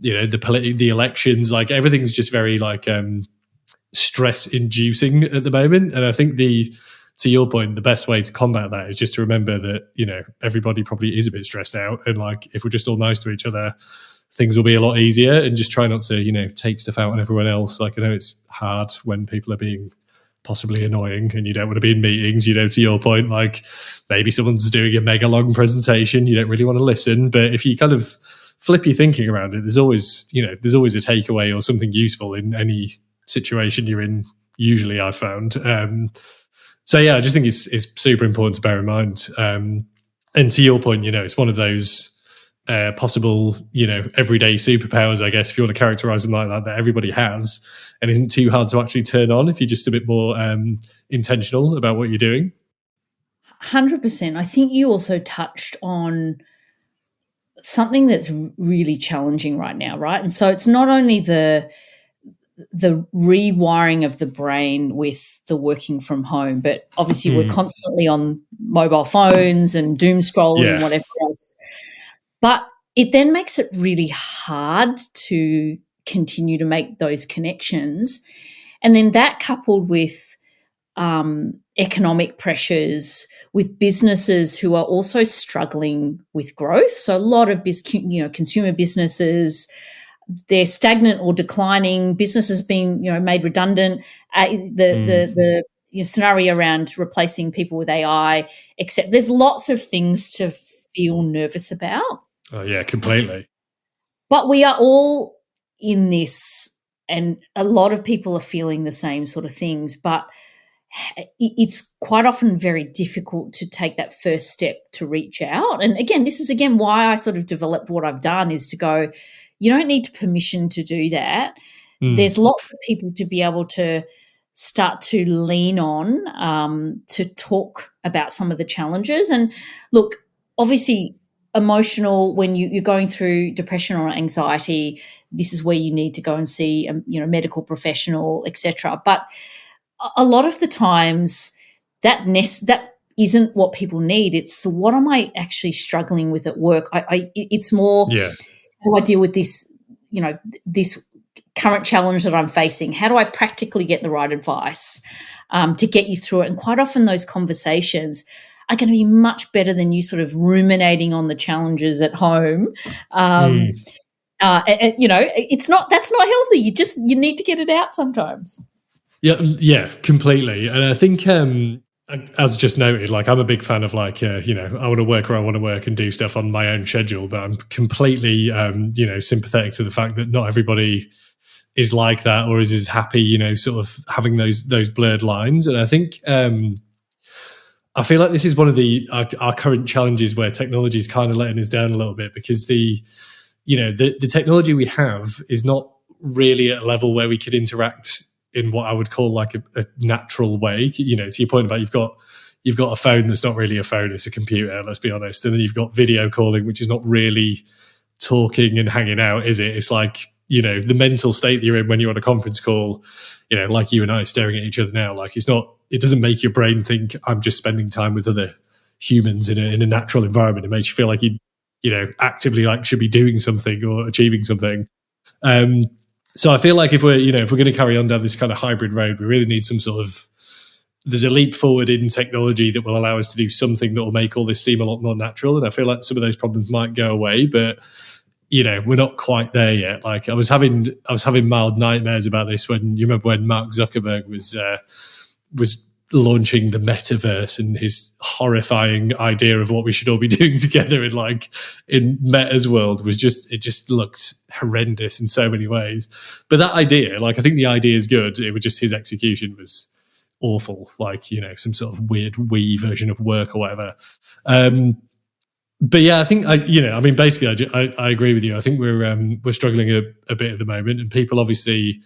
the elections, everything's just very stress inducing at the moment. And I think to your point, the best way to combat that is just to remember that, everybody probably is a bit stressed out. And if we're just all nice to each other things will be a lot easier, and just try not to, take stuff out on everyone else. Like, I know it's hard when people are being possibly annoying and you don't want to be in meetings, to your point, like maybe someone's doing a mega long presentation, you don't really want to listen. But if you kind of flip your thinking around it, there's always a takeaway or something useful in any situation you're in, usually I've found. So yeah, I just think it's super important to bear in mind. And to your point, it's one of those possible, everyday superpowers, I guess, if you want to characterize them like that everybody has, and isn't too hard to actually turn on if you're just a bit more intentional about what you're doing. 100%. I think you also touched on something that's really challenging right now, right? And so it's not only the rewiring of the brain with the working from home, but obviously we're constantly on mobile phones and doom scrolling and whatever else. But it then makes it really hard to continue to make those connections. And then that coupled with economic pressures, with businesses who are also struggling with growth. So a lot of consumer businesses, they're stagnant or declining. Businesses being made redundant. The scenario around replacing people with AI, except there's lots of things to feel nervous about. Oh yeah, completely. But we are all in this, and a lot of people are feeling the same sort of things. But it's quite often very difficult to take that first step to reach out. And again, this is why I sort of developed what I've done, is to go, you don't need permission to do that. There's lots of people to be able to start to lean on to talk about some of the challenges. And look, obviously emotional, when you're going through depression or anxiety, this is where you need to go and see a medical professional, etc. But a lot of the times that isn't what people need. It's, what am I actually struggling with at work? It's more, how do I deal with this, this current challenge that I'm facing? How do I practically get the right advice to get you through it? And quite often those conversations are going to be much better than you sort of ruminating on the challenges at home. That's not healthy. You need to get it out sometimes. Yeah, completely. And I think, as just noted, like, I'm a big fan of, like, I want to work where I want to work and do stuff on my own schedule, but I'm completely, sympathetic to the fact that not everybody is like that, or is as happy, sort of having those blurred lines. And I think, I feel like this is one of our current challenges, where technology is kind of letting us down a little bit, because the technology we have is not really at a level where we could interact in what I would call like a natural way. To your point about you've got a phone that's not really a phone, it's a computer, let's be honest. And then you've got video calling, which is not really talking and hanging out, is it? It's like, the mental state that you're in when you're on a conference call, like you and I staring at each other now, like, it doesn't make your brain think I'm just spending time with other humans in a natural environment. It makes you feel like you actively like should be doing something or achieving something. So I feel like if we're going to carry on down this kind of hybrid road, we really need some sort of, there's a leap forward in technology that will allow us to do something that will make all this seem a lot more natural. And I feel like some of those problems might go away, but we're not quite there yet. Like, I was having mild nightmares about this when Mark Zuckerberg was launching the metaverse, and his horrifying idea of what we should all be doing together in Meta's world it just looked horrendous in so many ways. But that idea, like, I think the idea is good. It was just his execution was awful, like, some sort of weird Wii version of work or whatever. But yeah, I think basically I agree with you. I think we're struggling a bit at the moment, and people obviously,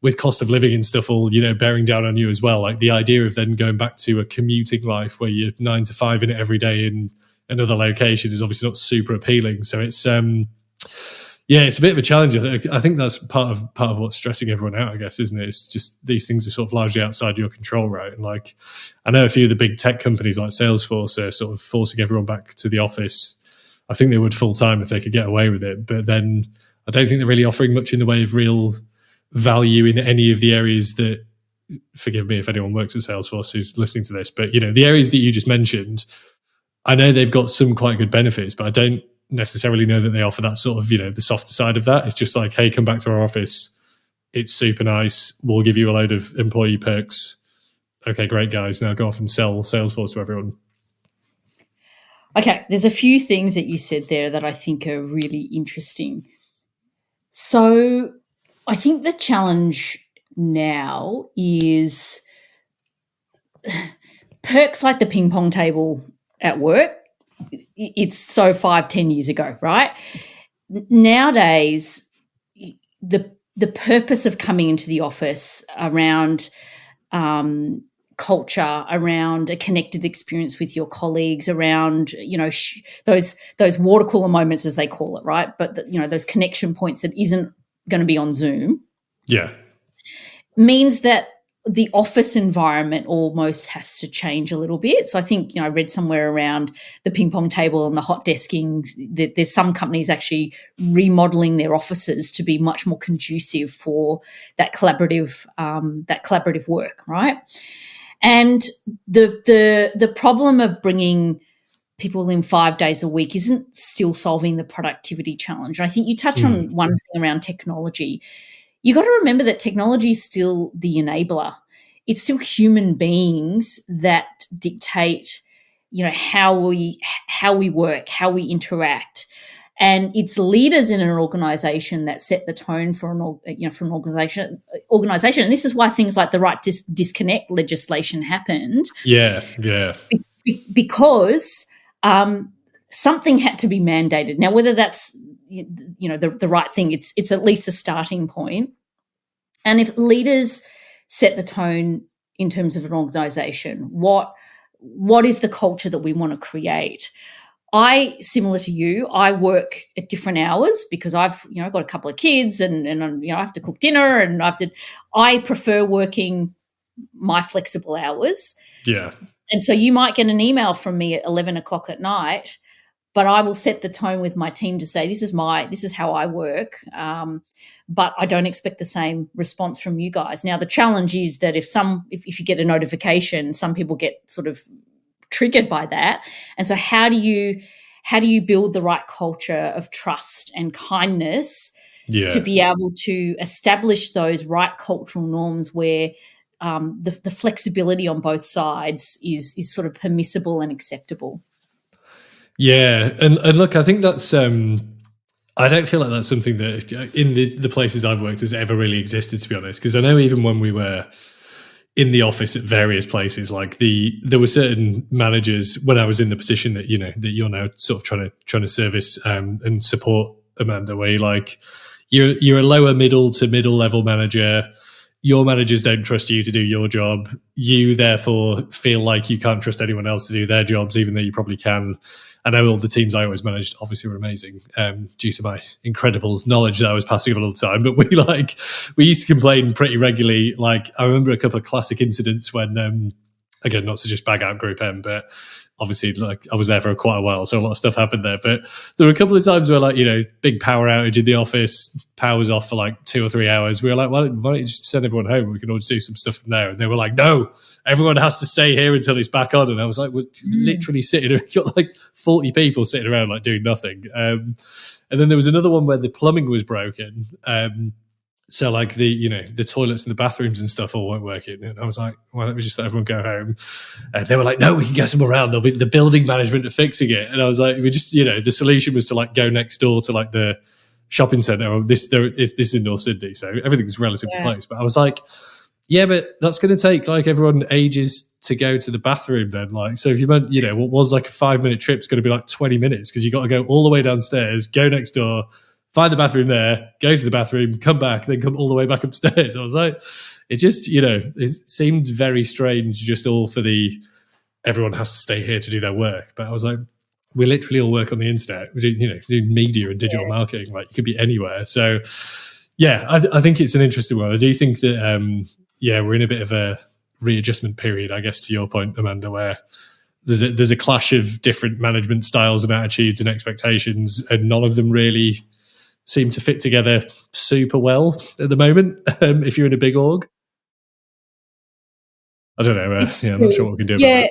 with cost of living and stuff all, bearing down on you as well. Like, the idea of then going back to a commuting life where you're 9 to 5 in it every day in another location is obviously not super appealing. So it's, it's a bit of a challenge. I think that's part of what's stressing everyone out, I guess, isn't it? It's just these things are sort of largely outside your control, right? And like, I know a few of the big tech companies like Salesforce are sort of forcing everyone back to the office. I think they would full time if they could get away with it. But then I don't think they're really offering much in the way of real value in any of the areas that, forgive me if anyone works at Salesforce who's listening to this, but the areas that you just mentioned, I know they've got some quite good benefits, but I don't necessarily know that they offer that sort of, the softer side of that. It's just like, hey, come back to our office. It's super nice. We'll give you a load of employee perks. Okay, great, guys. Now go off and sell Salesforce to everyone. Okay, there's a few things that you said there that I think are really interesting. So I think the challenge now is perks like the ping pong table at work. It's so 5-10 years ago, right? Nowadays, the purpose of coming into the office around culture, around a connected experience with your colleagues, around those water cooler moments, as they call it, right? But those connection points that isn't going to be on Zoom. Yeah, means that the office environment almost has to change a little bit. So I think, I read somewhere around the ping pong table and the hot desking that there's some companies actually remodeling their offices to be much more conducive for that collaborative work, right? And the problem of bringing people in 5 days a week isn't still solving the productivity challenge. And I think you touch on one thing around technology. You got to remember that technology is still the enabler. It's still human beings that dictate, how we work, how we interact, and it's leaders in an organization that set the tone for an organization. And this is why things like the right disconnect legislation happened. Yeah. Because something had to be mandated. Now, whether that's the right thing, it's at least a starting point. And if leaders set the tone in terms of an organisation, what is the culture that we want to create? Similar to you, I work at different hours because I've got a couple of kids and I have to cook dinner and I prefer working my flexible hours. Yeah. And so you might get an email from me at 11 o'clock at night, but I will set the tone with my team to say, this is how I work. But I don't expect the same response from you guys. Now, the challenge is that if you get a notification, some people get sort of triggered by that. And so how do you build the right culture of trust and kindness to be able to establish those right cultural norms where the flexibility on both sides is sort of permissible and acceptable? Yeah, and look, I think that's. I don't feel like that's something that in the places I've worked has ever really existed, to be honest. Because I know even when we were in the office at various places, like there were certain managers when I was in the position that you're now sort of trying to service and support, Amanda, where you're a lower middle to middle level manager. Your managers don't trust you to do your job. You therefore feel like you can't trust anyone else to do their jobs, even though you probably can. I know all the teams I always managed obviously were amazing due to my incredible knowledge that I was passing on all the time. But we used to complain pretty regularly. Like I remember a couple of classic incidents when, again, not to just bag out Group M, but obviously I was there for quite a while, so a lot of stuff happened there. But there were a couple of times where big power outage in the office, power's off for 2 or 3 hours. We were like, why don't you just send everyone home? We can all just do some stuff from there. And they were like, no, everyone has to stay here until it's back on. And I was like, we're literally sitting, got 40 people sitting around doing nothing. And then there was another one where the plumbing was broken. So the toilets and the bathrooms and stuff all weren't working. And I was like, why don't we just let everyone go home? And they were like, no, we can get some around. There'll be the building management are fixing it. And I was like, we just, the solution was to go next door to the shopping centre. This is in North Sydney. So everything's relatively close. But I was like, yeah, but that's going to take everyone ages to go to the bathroom then. So if you meant, what was a 5-minute trip is going to be 20 minutes because you got to go all the way downstairs, go next door, find the bathroom there, go to the bathroom, come back, then come all the way back upstairs. I was like, it just, it seemed very strange just all for everyone has to stay here to do their work. But I was like, we literally all work on the internet. We do media and digital marketing. You could be anywhere. So yeah, I think it's an interesting one. I do think that, we're in a bit of a readjustment period, I guess, to your point, Amanda, where there's a clash of different management styles and attitudes and expectations, and none of them really seem to fit together super well at the moment. If you're in a big org, I don't know. I'm not sure what we can do about it.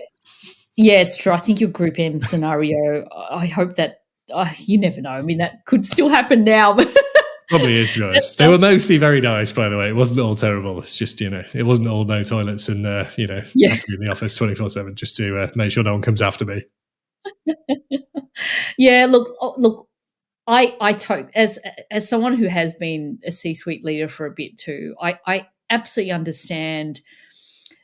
Yeah, it's true. I think your Group M scenario, I hope that you never know. I mean, that could still happen now, but probably is, to be honest. They were mostly very nice, by the way. It wasn't all terrible. It's just, it wasn't all no toilets and, have to be in the office 24/7 just to make sure no one comes after me. Yeah, look, I as someone who has been a C-suite leader for a bit too, I absolutely understand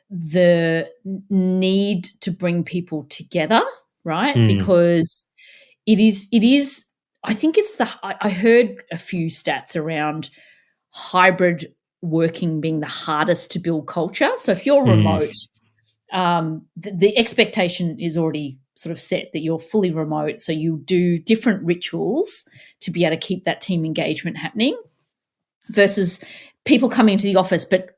the need to bring people together, right? Because it is. I think it's I heard a few stats around hybrid working being the hardest to build culture. So if you're remote, the expectation is already sort of set that you're fully remote. So you do different rituals to be able to keep that team engagement happening versus people coming into the office. But,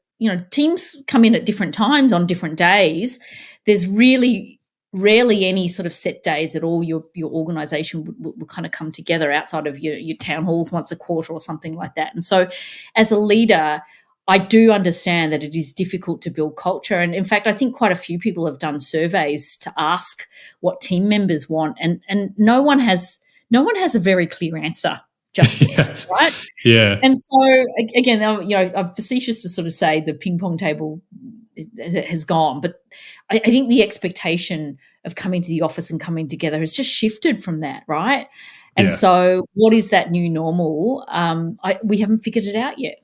teams come in at different times on different days. There's really rarely any sort of set days that all your organisation will kind of come together outside of your town halls once a quarter or something like that. And so as a leader, I do understand that it is difficult to build culture. And in fact, I think quite a few people have done surveys to ask what team members want. And no one has a very clear answer just yet, right? Yeah. And so again, I'm facetious to sort of say the ping pong table has gone, but I think the expectation of coming to the office and coming together has just shifted from that, right? And so what is that new normal? We haven't figured it out yet.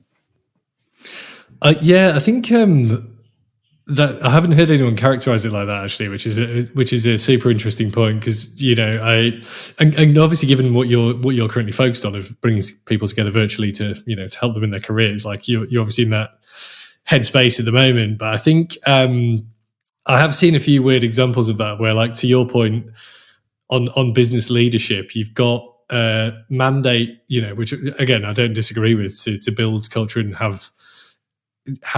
I think that I haven't heard anyone characterize it like that actually, which is a super interesting point because and obviously given what you're currently focused on of bringing people together virtually to to help them in their careers, like you're obviously in that headspace at the moment. But I think I have seen a few weird examples of that where, like to your point on business leadership, you've got mandate, which again I don't disagree with, to build culture and have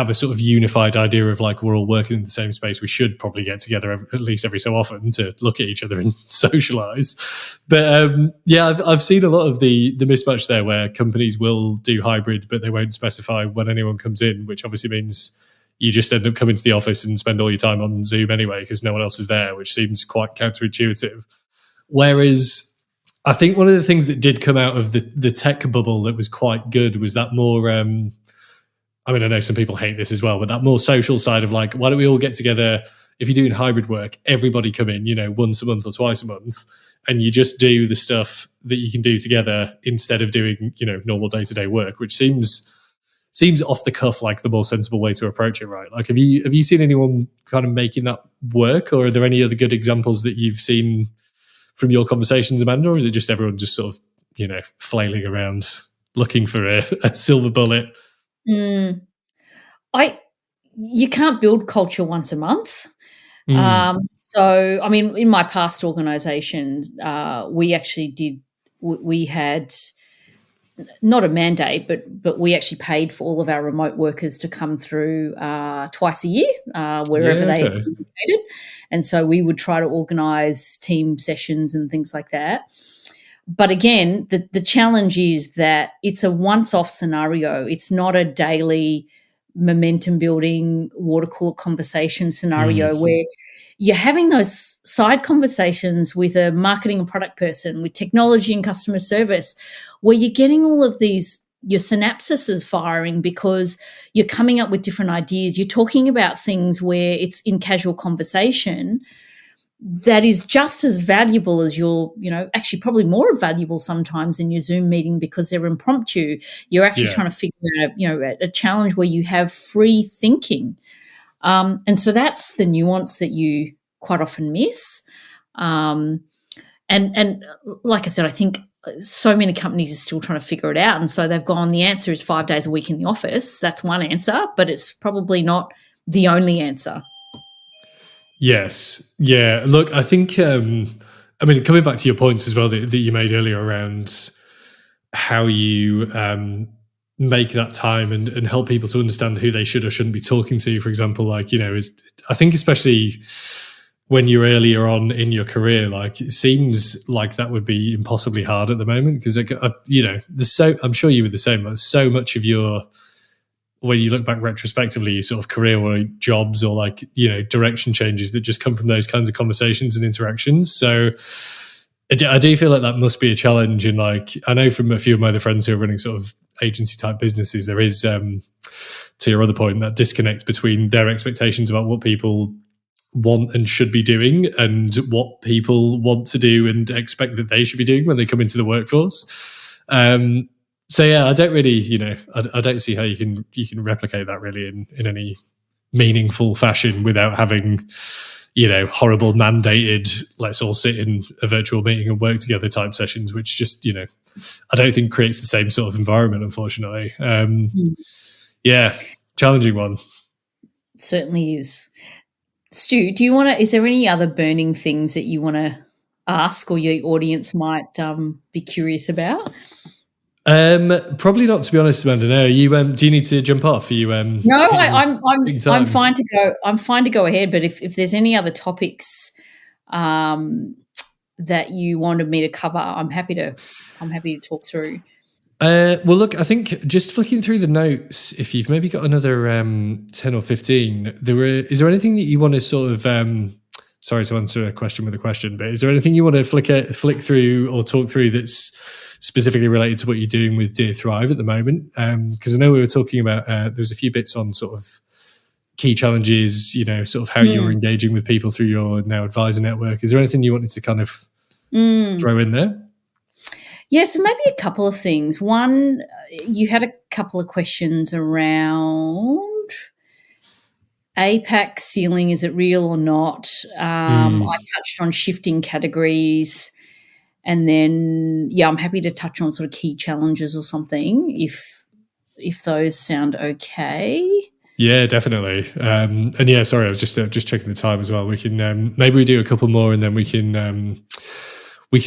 a sort of unified idea of like we're all working in the same space. We should probably get together at least every so often to look at each other and socialize. But I've seen a lot of the mismatch there where companies will do hybrid, but they won't specify when anyone comes in, which obviously means you just end up coming to the office and spend all your time on Zoom anyway because no one else is there, which seems quite counterintuitive. Whereas I think one of the things that did come out of the tech bubble that was quite good was that more I know some people hate this as well, but that more social side of like, why don't we all get together? If you're doing hybrid work, everybody come in, once a month or twice a month, and you just do the stuff that you can do together instead of doing, normal day-to-day work, which seems off the cuff like the more sensible way to approach it, right? Like, have you seen anyone kind of making that work, or are there any other good examples that you've seen from your conversations, Amanda, or is it just everyone just sort of, flailing around looking for a silver bullet? You can't build culture once a month. So, in my past organisation, we actually we had not a mandate, but we actually paid for all of our remote workers to come through twice a year, wherever they are located. And so we would try to organise team sessions and things like that. But again, the challenge is that it's a once-off scenario. It's not a daily momentum-building water cooler conversation scenario where you're having those side conversations with a marketing and product person, with technology and customer service, where you're getting all of these, your synapses is firing because you're coming up with different ideas. You're talking about things where it's in casual conversation that is just as valuable as your, actually probably more valuable sometimes in your Zoom meeting because they're impromptu. You're actually trying to figure out, a challenge where you have free thinking. And so that's the nuance that you quite often miss. And like I said, I think so many companies are still trying to figure it out. And so they've gone, the answer is 5 days a week in the office. That's one answer, but it's probably not the only answer. Yes. Yeah. Look, I think, coming back to your points as well that you made earlier around how you make that time and help people to understand who they should or shouldn't be talking to, for example, like, I think especially when you're earlier on in your career, like it seems like that would be impossibly hard at the moment because, I'm sure you were the same. There's so much of your, when you look back retrospectively, your sort of career or jobs or like, direction changes that just come from those kinds of conversations and interactions. So I do feel like that must be a challenge. And like, I know from a few of my other friends who are running sort of agency type businesses, there is, to your other point, that disconnect between their expectations about what people want and should be doing and what people want to do and expect that they should be doing when they come into the workforce. So yeah, I don't really, I don't see how you can replicate that really in any meaningful fashion without having, horrible mandated, let's all sit in a virtual meeting and work together type sessions, which just, I don't think creates the same sort of environment, unfortunately. Yeah, challenging one. It certainly is. Stu, is there any other burning things that you want to ask or your audience might be curious about? Probably not, to be honest, Amanda. No, you do you need to jump off? Are you no, I'm fine to go. I'm fine to go ahead. But if there's any other topics that you wanted me to cover, I'm happy to talk through. Well, look, I think just flicking through the notes, if you've maybe got another 10 or 15, is there anything that you want to sort of sorry to answer a question with a question, but is there anything you want to flick through or talk through that's specifically related to what you're doing with Dear Thrive at the moment? Because I know we were talking about, there was a few bits on sort of key challenges, sort of how you're engaging with people through your now advisor network. Is there anything you wanted to kind of throw in there? Yeah, so maybe a couple of things. One, you had a couple of questions around APAC ceiling, is it real or not? I touched on shifting categories. And then, I'm happy to touch on sort of key challenges or something if those sound okay. Yeah, definitely. And yeah, sorry, I was just checking the time as well. We can maybe we do a couple more and then we can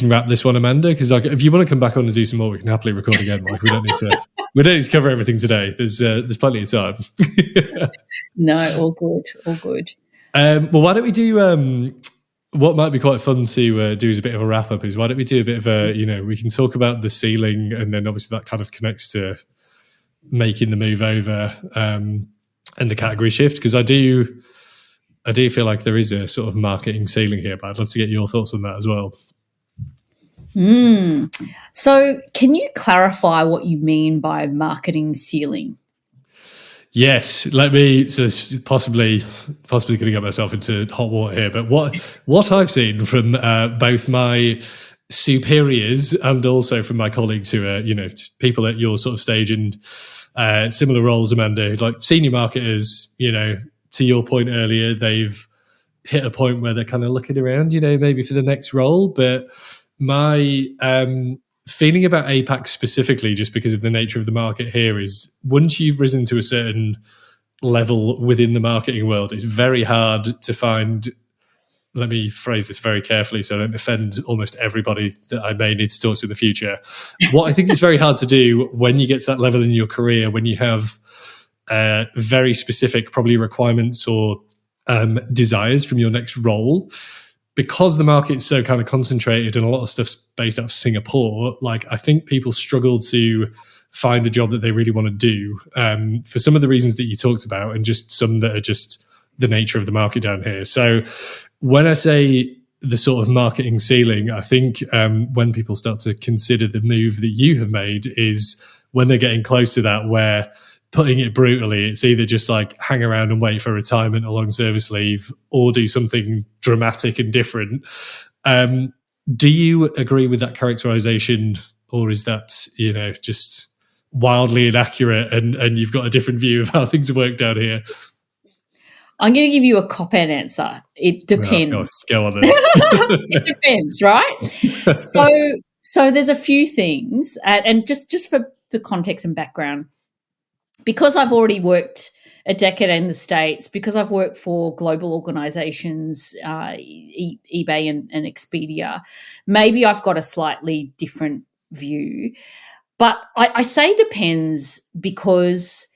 wrap this one, Amanda. Because like, if you want to come back on and do some more, we can happily record again. Like we don't need to cover everything today. There's plenty of time. No, all good. Well, why don't we do? What might be quite fun to do as a bit of a wrap up is why don't we do a bit of a, we can talk about the ceiling and then obviously that kind of connects to making the move over and the category shift, because I do feel like there is a sort of marketing ceiling here, but I'd love to get your thoughts on that as well. So can you clarify what you mean by marketing ceiling? Yes, so possibly going to get myself into hot water here, but what I've seen from both my superiors and also from my colleagues who are, people at your sort of stage and similar roles, Amanda, like senior marketers, to your point earlier, they've hit a point where they're kind of looking around, maybe for the next role. But my feeling about APAC specifically, just because of the nature of the market here, is once you've risen to a certain level within the marketing world, it's very hard to find, let me phrase this very carefully so I don't offend almost everybody that I may need to talk to in the future. What I think is very hard to do when you get to that level in your career, when you have very specific probably requirements or desires from your next role, because the market's so kind of concentrated and a lot of stuff's based out of Singapore, like I think people struggle to find a job that they really want to do for some of the reasons that you talked about and just some that are just the nature of the market down here. So when I say the sort of marketing ceiling, I think when people start to consider the move that you have made is when they're getting close to that, where putting it brutally, it's either just like hang around and wait for retirement or long service leave or do something dramatic and different. Do you agree with that characterization, or is that, just wildly inaccurate and you've got a different view of how things work down here? I'm going to give you a cop-out answer. It depends. Oh, go on then. It depends, right? So there's a few things, and just for context and background, because I've already worked a decade in the States, because I've worked for global organizations, eBay and Expedia, maybe I've got a slightly different view. But I say depends because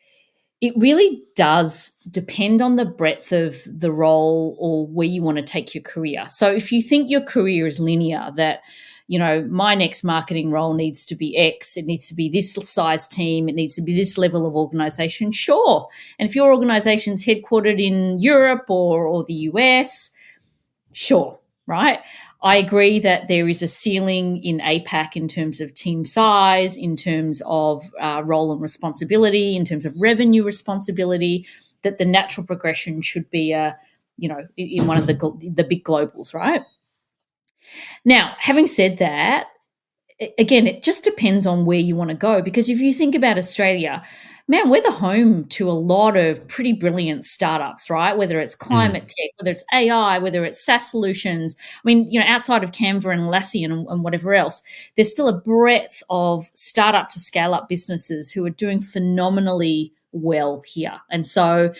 it really does depend on the breadth of the role or where you want to take your career. So if you think your career is linear, that, my next marketing role needs to be X, it needs to be this size team, it needs to be this level of organization, sure. And if your organization's headquartered in Europe or the US, sure, right? I agree that there is a ceiling in APAC in terms of team size, in terms of role and responsibility, in terms of revenue responsibility, that the natural progression should be in one of the big globals, right? Now, having said that, again, it just depends on where you want to go, because if you think about Australia, man, we're the home to a lot of pretty brilliant startups, right? Whether it's climate tech, whether it's AI, whether it's SaaS solutions. I mean, outside of Canva and Atlassian and whatever else, there's still a breadth of startup to scale up businesses who are doing phenomenally well here. And so,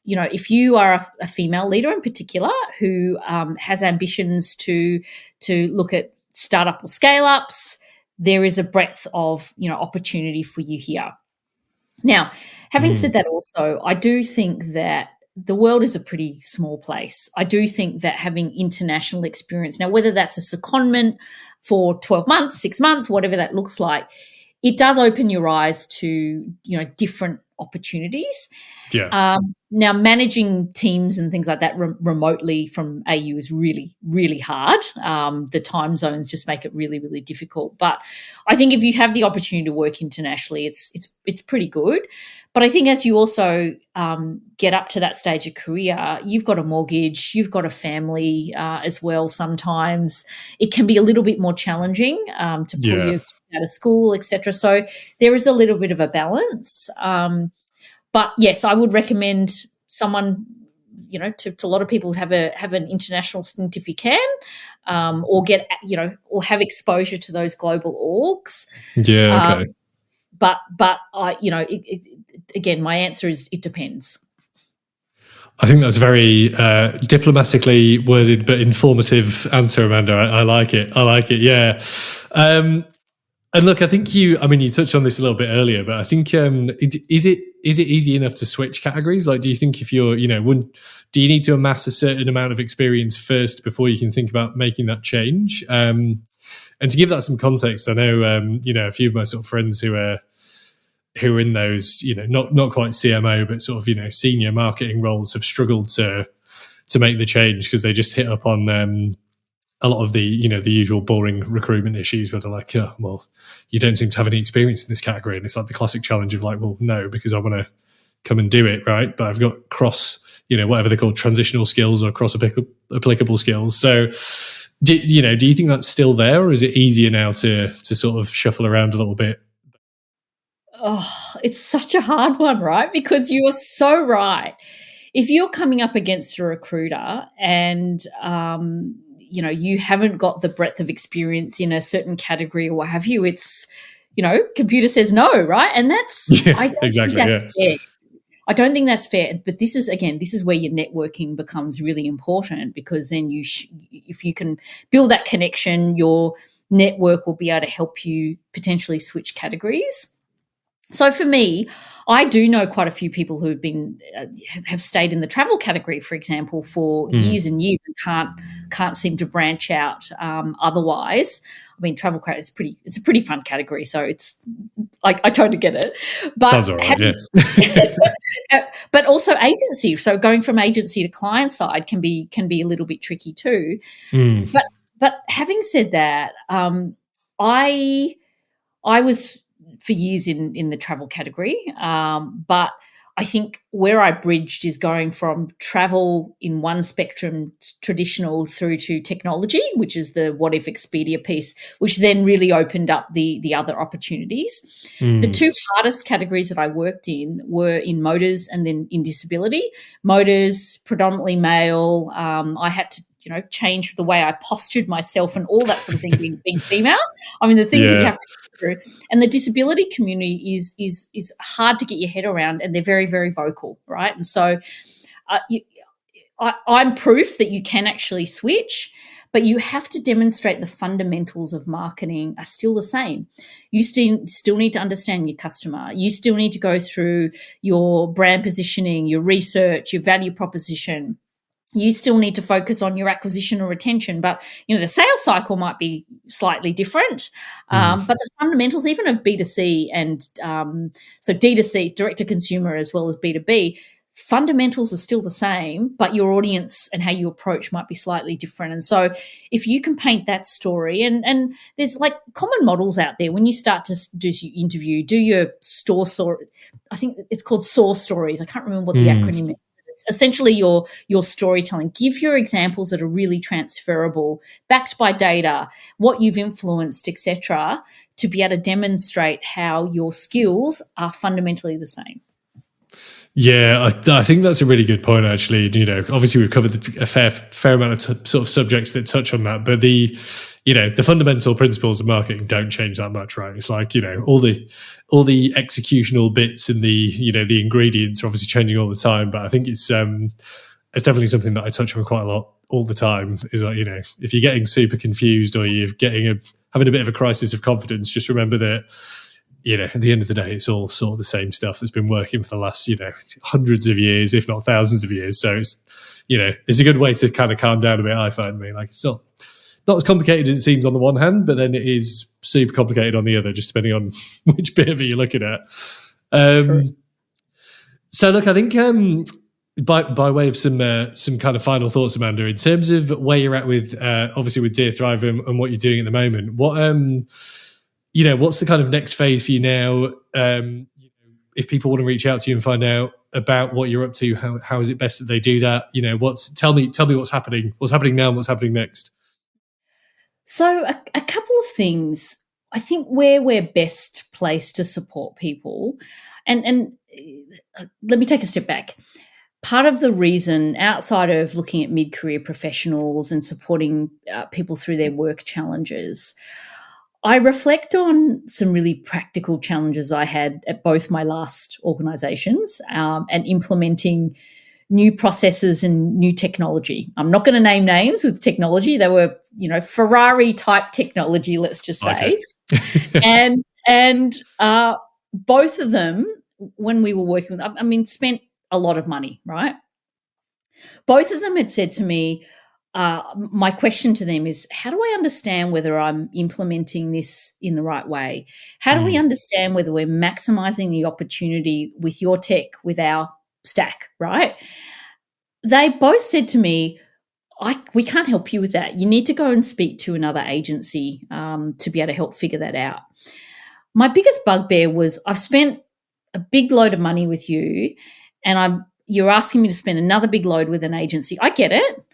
if you are a female leader in particular who has ambitions to look at startup or scale ups, there is a breadth of opportunity for you here. Now, having said that, also, I do think that the world is a pretty small place. I do think that having international experience, now whether that's a secondment for 12 months, 6 months, whatever that looks like, it does open your eyes to different opportunities. Yeah. Now, managing teams and things like that remotely from AU is really, really hard. The time zones just make it really, really difficult. But I think if you have the opportunity to work internationally, it's pretty good. But I think as you also get up to that stage of career, you've got a mortgage, you've got a family as well. Sometimes it can be a little bit more challenging to pull you out of school, etc. So there is a little bit of a balance. But yes, I would recommend someone, to a lot of people, have an international stint if you can, or get, or have exposure to those global orgs. Yeah. Okay. But I, again, my answer is it depends. I think that's a very diplomatically worded but informative answer, Amanda. I like it. Yeah. And look, I think you touched on this a little bit earlier, but I think is it easy enough to switch categories? Like, do you think if you're, do you need to amass a certain amount of experience first before you can think about making that change? And to give that some context, I know, a few of my sort of friends who are in those, not quite CMO, but sort of, senior marketing roles have struggled to make the change because they just hit up on a lot of the, the usual boring recruitment issues where they're like, oh, well, you don't seem to have any experience in this category. And it's like the classic challenge of like, well, no, because I want to come and do it, right? But I've got cross, whatever they're called, transitional skills or cross applicable skills. So, do you think that's still there, or is it easier now to sort of shuffle around a little bit? Oh, it's such a hard one, right? Because you are so right. If you're coming up against a recruiter and, you haven't got the breadth of experience in a certain category or what have you, it's, computer says no, right? And that's, exactly. Fair. I don't think that's fair. But this is where your networking becomes really important, because then if you can build that connection, your network will be able to help you potentially switch categories. So for me, I do know quite a few people who have stayed in the travel category, for example, for years and years, and can't seem to branch out otherwise. I mean, travel is it's a pretty fun category, so it's like I totally get it. But that's all right, yeah. But also agency. So going from agency to client side can be a little bit tricky too. But having said that, I was for years in the travel category. But I think where I bridged is going from travel in one spectrum, traditional, through to technology, which is the What If Expedia piece, which then really opened up the other opportunities. The two hardest categories that I worked in were in motors and then in disability. Motors, predominantly male. I had to change the way I postured myself and all that sort of thing, being female. I mean, the things that you have to go through. And the disability community is hard to get your head around, and they're very, very vocal, right? And so I'm proof that you can actually switch, but you have to demonstrate the fundamentals of marketing are still the same. You still need to understand your customer. You still need to go through your brand positioning, your research, your value proposition. You still need to focus on your acquisition or retention, but the sales cycle might be slightly different. But the fundamentals, even of B2C and so D2C, direct to consumer, as well as B2B, fundamentals are still the same, but your audience and how you approach might be slightly different. And so if you can paint that story, and there's like common models out there when you start to do your interview, do your store story. I think it's called SOAR stories. I can't remember what the acronym is. It's essentially your storytelling. Give your examples that are really transferable, backed by data, what you've influenced, etc., to be able to demonstrate how your skills are fundamentally the same. Yeah, I think that's a really good point, actually. You know, obviously we've covered a fair amount of sort of subjects that touch on that, but the fundamental principles of marketing don't change that much, right? It's like, you know, all the executional bits and the ingredients are obviously changing all the time, but I think it's definitely something that I touch on quite a lot all the time. Is like, you know, if you're getting super confused or you're having a bit of a crisis of confidence, just remember that, you know, at the end of the day, it's all sort of the same stuff that's been working for the last, you know, hundreds of years, if not thousands of years. So it's, you know, it's a good way to kind of calm down a bit, I find. Like, it's not as complicated as it seems on the one hand, but then it is super complicated on the other, just depending on which bit of it you're looking at. So look, I think by way of some kind of final thoughts, Amanda, in terms of where you're at with obviously with Dear Thrive and what you're doing at the moment, what you know, what's the kind of next phase for you now? If people want to reach out to you and find out about what you're up to, how is it best that they do that? You know, tell me what's happening now and what's happening next. So a couple of things. I think where we're best placed to support people, and let me take a step back. Part of the reason, outside of looking at mid-career professionals and supporting people through their work challenges, I reflect on some really practical challenges I had at both my last organisations and implementing new processes and new technology. I'm not going to name names with technology. They were, you know, Ferrari-type technology, let's just say. Okay. and both of them, when we were working with, I mean, spent a lot of money, right? Both of them had said to me, my question to them is, how do I understand whether I'm implementing this in the right way? How do we understand whether we're maximizing the opportunity with your tech, with our stack, right? They both said to me, we can't help you with that. You need to go and speak to another agency to be able to help figure that out. My biggest bugbear was, I've spent a big load of money with you and you're asking me to spend another big load with an agency. I get it.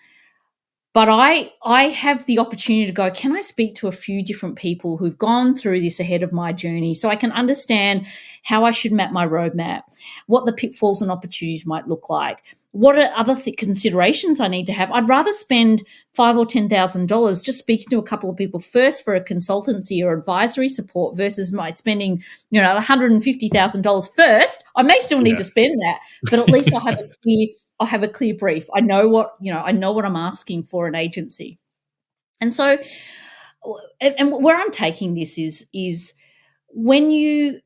But I have the opportunity to go, can I speak to a few different people who've gone through this ahead of my journey so I can understand how I should map my roadmap, what the pitfalls and opportunities might look like, what are other considerations I need to have. I'd rather spend $5,000 or $10,000 just speaking to a couple of people first for a consultancy or advisory support versus my spending, you know, $150,000 first. I may still need to spend that, but at least I'll have a clear brief. I know what I'm asking for an agency. And so, and where I'm taking this is when you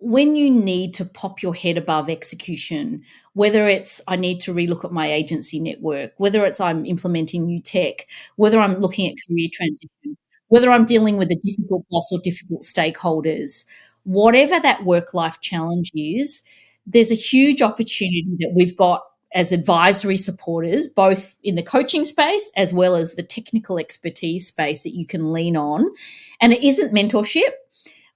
need to pop your head above execution, whether it's I need to relook at my agency network, whether it's I'm implementing new tech, whether I'm looking at career transition, whether I'm dealing with a difficult boss or difficult stakeholders, whatever that work-life challenge is, there's a huge opportunity that we've got as advisory supporters, both in the coaching space as well as the technical expertise space that you can lean on. And it isn't mentorship.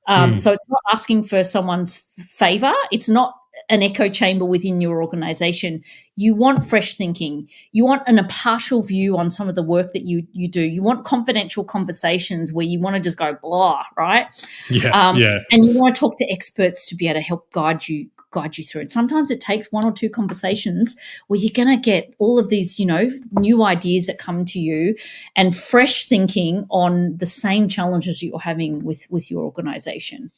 So it's not asking for someone's favor. It's not an echo chamber within your organization. You want fresh thinking. You want an impartial view on some of the work that you do. You want confidential conversations where you want to just go blah, right? Yeah. And you want to talk to experts to be able to help guide you through it. Sometimes it takes one or two conversations where you're going to get all of these, you know, new ideas that come to you and fresh thinking on the same challenges you're having with your organization.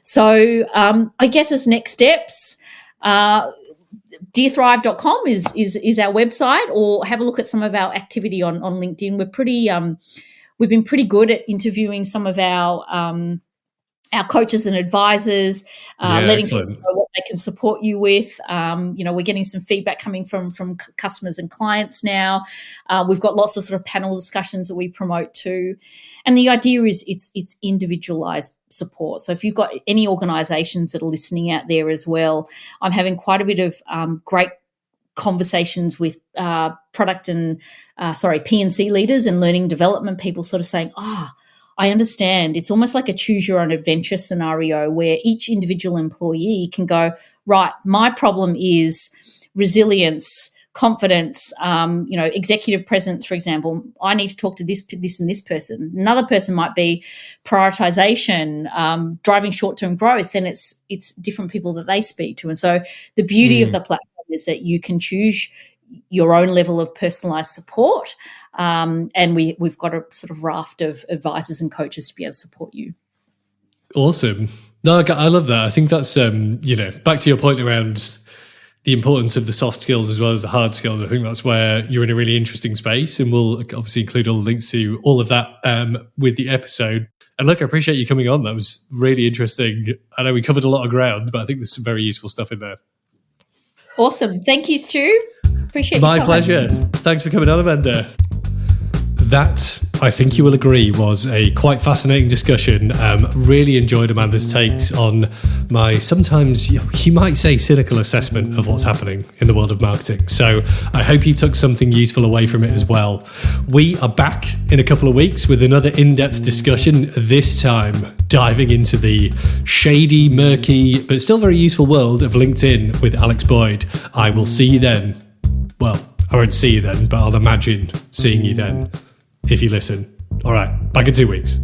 So I guess as next steps, dearthrive.com is our website, or have a look at some of our activity on LinkedIn. We've been pretty good at interviewing some of our our coaches and advisors, letting people know what they can support you with. We're getting some feedback coming from customers and clients now. We've got lots of sort of panel discussions that we promote too. And the idea is it's individualized support. So if you've got any organizations that are listening out there as well, I'm having quite a bit of great conversations with product and P&C leaders and learning development people sort of saying, I understand. It's almost like a choose your own adventure scenario where each individual employee can go, right, my problem is resilience, confidence, executive presence, for example. I need to talk to this and this person. Another person might be prioritization, driving short-term growth, and it's different people that they speak to. And so the beauty of the platform is that you can choose your own level of personalized support. And we've got a sort of raft of advisors and coaches to be able to support you. Awesome. No, I love that. I think that's, back to your point around the importance of the soft skills as well as the hard skills. I think that's where you're in a really interesting space, and we'll obviously include all the links to all of that with the episode. And look, I appreciate you coming on. That was really interesting. I know we covered a lot of ground, but I think there's some very useful stuff in there. Awesome. Thank you, Stu. Appreciate your time. My pleasure. Thanks for coming on, Amanda. That, I think you will agree, was a quite fascinating discussion. Really enjoyed Amanda's takes on my sometimes, you might say, cynical assessment of what's happening in the world of marketing. So I hope you took something useful away from it as well. We are back in a couple of weeks with another in-depth discussion, this time diving into the shady, murky, but still very useful world of LinkedIn with Alex Boyd. I will see you then. Well, I won't see you then, but I'll imagine seeing you then if you listen. All right, back in 2 weeks.